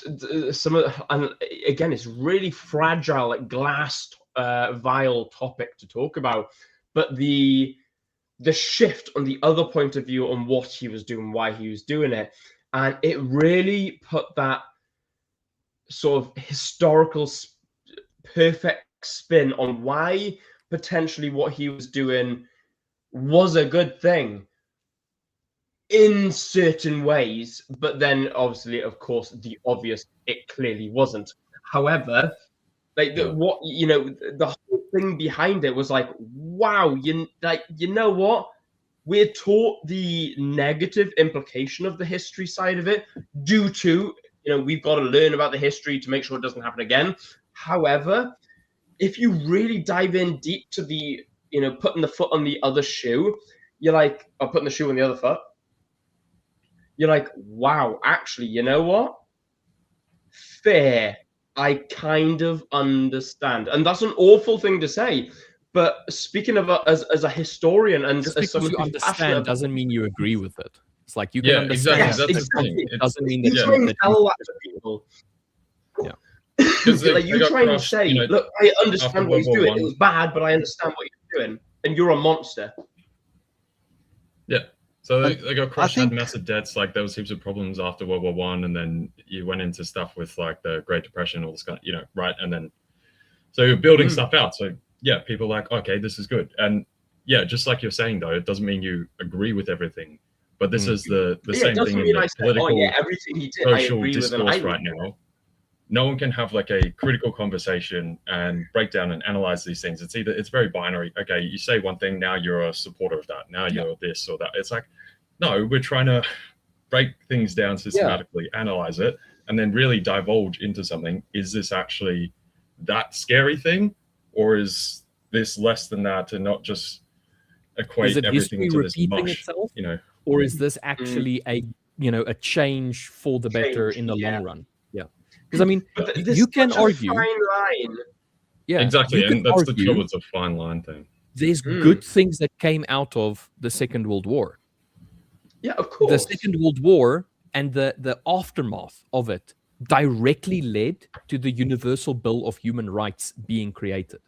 again, it's really fragile, like glass vial topic to talk about, but the shift on the other point of view on what he was doing, why he was doing it, and it really put that sort of historical perfect spin on why potentially what he was doing was a good thing in certain ways, but then obviously, of course, the obvious, it clearly wasn't. However, like the whole thing behind it was like, wow, you know what? We're taught the negative implication of the history side of it due to, we've got to learn about the history to make sure it doesn't happen again. However, if you really dive in deep to the, putting the foot on the other shoe, you're like, or putting the shoe on the other foot, you're like, wow, actually, you know what? Fair. I kind of understand. And that's an awful thing to say. But speaking of as a historian and just as someone you who's understand doesn't mean you agree with it. It's like you can understand. Exactly. That's the thing. It doesn't mean that you tell that to people. Yeah. Like you trying to say, look, I understand what he's doing. It was bad, but I understand what you're doing. And you're a monster. Yeah. So they got crushed, had massive debts. Like there was heaps of problems after World War I, and then you went into stuff with like the Great Depression, all this kind of, right? And then so you're building stuff out. So yeah, people are like, okay, this is good. And yeah, just like you're saying though, it doesn't mean you agree with everything. But this is the same thing in the political, everything he did, social discourse right now. no one can have like a critical conversation and break down and analyze these things. It's very binary. Okay, you say one thing, now you're a supporter of that. Now you're this or that. It's like, no, we're trying to break things down systematically, analyze it, and then really divulge into something. Is this actually that scary thing, or is this less than that, and not just equate everything to this mush, itself, you know? or is this actually a change for the better in the long run? Yeah, because I mean, you can argue. Fine line. Yeah, exactly, and that's the trouble. It's a fine line thing. There's good things that came out of the Second World War. Yeah, of course. The Second World War and the aftermath of it directly led to the Universal Bill of Human Rights being created.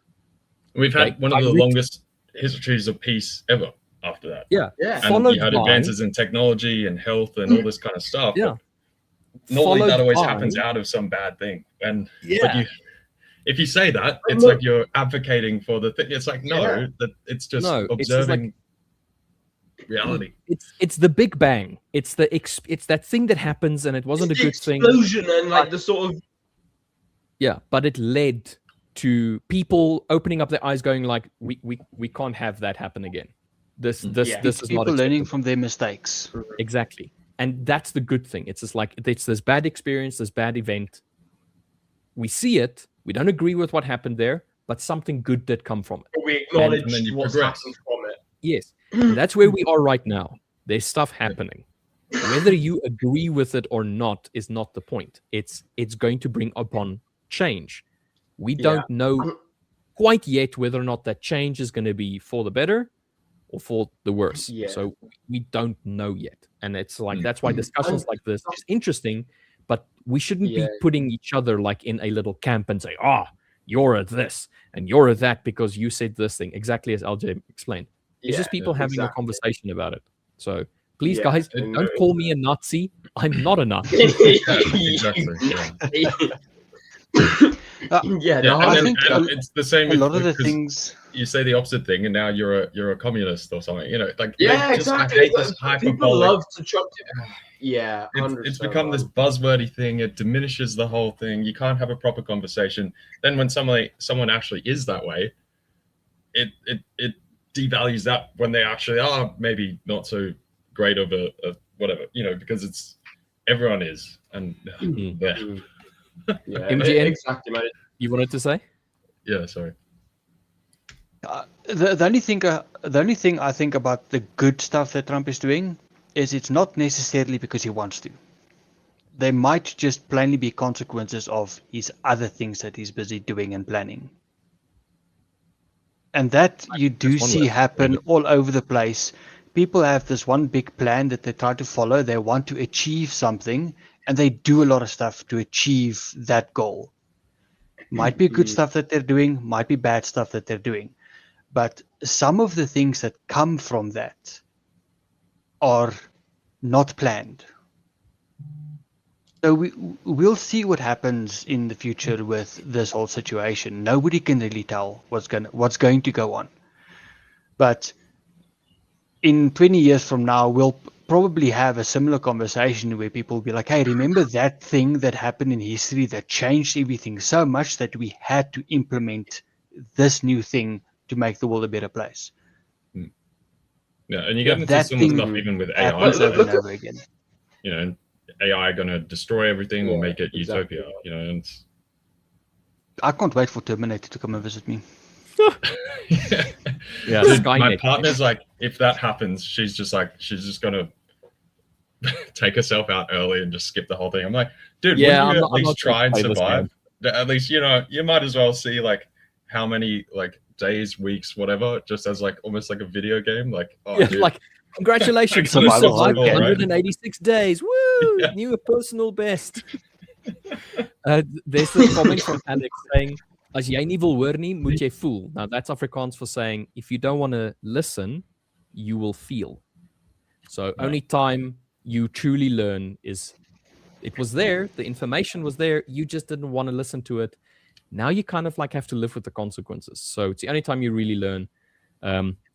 We've had one of the longest histories of peace ever after that. Yeah. And you had advances in technology and health and all this kind of stuff. Yeah. Normally that always happens out of some bad thing. And but if you say that, it's like you're advocating for the thing. It's like, no, that it's just observing reality. It's the Big Bang. It's that thing that happens and it wasn't a good thing. Explosion and like the sort of but it led to people opening up their eyes, going like, we can't have that happen again. This is people not learning from their mistakes. Exactly, and that's the good thing. It's just like it's this bad experience, this bad event. We see it. We don't agree with what happened there, but something good did come from it. We acknowledge and then you what's progress happened from it. Yes, and that's where we are right now. There's stuff happening. Whether you agree with it or not is not the point. It's going to bring upon change. We don't know quite yet whether or not that change is going to be for the better or for the worse. Yeah. So we don't know yet. And it's like, that's why discussions like this is interesting, but we shouldn't be putting each other like in a little camp and say, you're at this and you're at that because you said this thing, exactly as LJ explained. It's just people having a conversation about it. So please, guys, don't call me a Nazi. I'm not a Nazi. Exactly. I think it's the same. A lot of the things you say the opposite thing, and now you're a communist or something. You know, like exactly. I hate this hyperbolic. People love to chuck. It's become this buzzwordy thing. It diminishes the whole thing. You can't have a proper conversation. Then when someone actually is that way, it devalues that when they actually are maybe not so great of a whatever, because it's everyone is and MGN, exactly, mate. You wanted to say? Yeah, sorry. The only thing I think about the good stuff that Trump is doing is it's not necessarily because he wants to. There might just plainly be consequences of his other things that he's busy doing and planning. And that you do see happen all over the place. People have this one big plan that they try to follow. They want to achieve something, and they do a lot of stuff to achieve that goal. Might be good stuff that they're doing, might be bad stuff that they're doing. But some of the things that come from that are not planned. So we'll see what happens in the future with this whole situation. Nobody can really tell what's going to go on. But in 20 years from now, we'll probably have a similar conversation where people will be like, hey, remember that thing that happened in history that changed everything so much that we had to implement this new thing to make the world a better place. Yeah, and you get into some of the stuff even with AI. Over and over again. AI going to destroy everything or make it utopia, and I can't wait for Terminator to come and visit me. My partner's like, if that happens, she's just gonna take herself out early and just skip the whole thing. I'm like, dude, wouldn't you at least try and survive? At least you might as well see like how many like days, weeks, whatever, just as like almost like a video game. Like, like congratulations, you survived 186 days. Woo! New a personal best. There's a comment from Alex saying, as jy nie wil hoor nie, moet jy voel. Now that's Afrikaans for saying, if you don't want to listen, you will feel. So only time you truly learn is, it was there, the information was there, you just didn't want to listen to it. Now you kind of like have to live with the consequences. So it's the only time you really learn.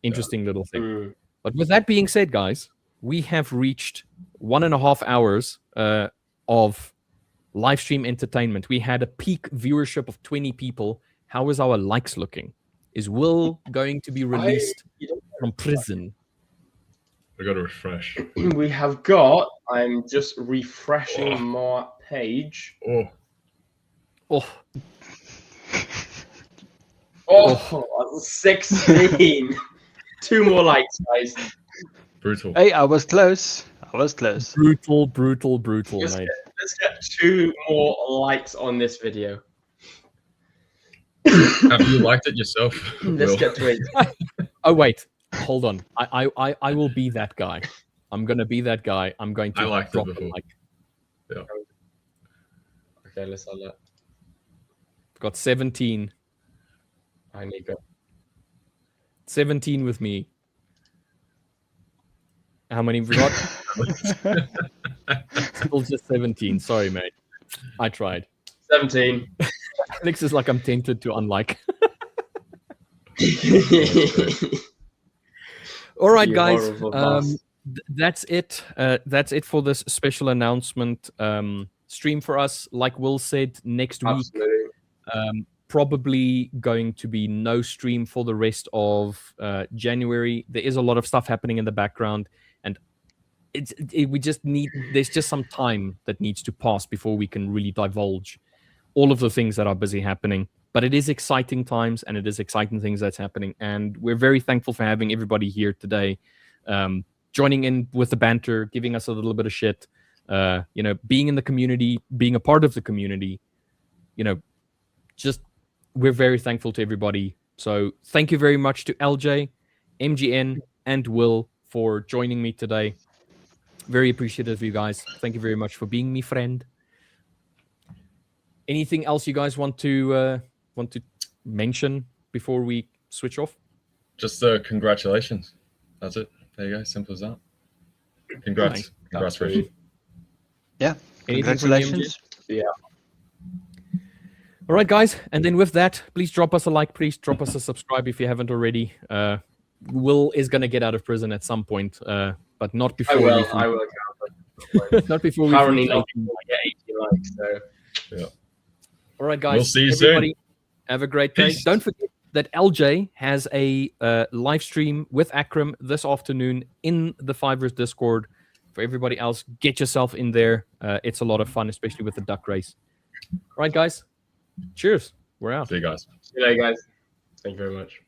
Interesting little thing. But with that being said, guys, we have reached 1.5 hours of live stream entertainment. We had a peak viewership of 20 people. How is our likes looking? Is Will going to be released from prison? We got to refresh. We have got. I'm just refreshing my page. Oh, Oh, Oh, 16. 2 more likes, guys. brutal. Hey, I was close. brutal, Let's mate. let's get 2 more likes on this video. Have you liked it yourself? Let's Will? get to it. Oh wait, hold on. I will be that guy. I'm gonna be that guy. I'm going to I liked it drop a before. like. Okay, let's have that. Got 17. I need to. 17 with me. How many have we got? Still just 17. Sorry, mate. I tried. 17. Alex is like, I'm tempted to unlike. All right, You guys. horrible boss. That's it. That's it for this special announcement stream for us. Like Will said, next week, Absolutely. probably going to be no stream for the rest of January. There is a lot of stuff happening in the background, and we just need. There's just some time that needs to pass before we can really divulge all of the things that are busy happening. But it is exciting times, and it is exciting things that's happening, and we're very thankful for having everybody here today, joining in with the banter, giving us a little bit of shit, being in the community, being a part of the community, just we're very thankful to everybody. So thank you very much to LJ, MGN, and Will for joining me today. Very appreciative of you guys. Thank you very much for being me friend. Anything else you guys want to mention before we switch off? Just congratulations. That's it. There you go. Simple as that. Congrats. Congrats, Rishi. Yeah. Anything from you, MGN? Congratulations. Yeah. All right, guys. And then with that, please drop us a like. Please drop us a subscribe if you haven't already. Will is going to get out of prison at some point, but not before. I will. Not before we Currently finish not 18. get 80 likes, so. Yeah. All right, guys. We'll see you Everybody, soon. have a great day. Peace. Don't forget that LJ has a live stream with Akram this afternoon in the Fivers Discord. For everybody else, get yourself in there. It's a lot of fun, especially with the duck race. All right, guys. Cheers. We're out. See you guys. See you later, guys. Thank you very much.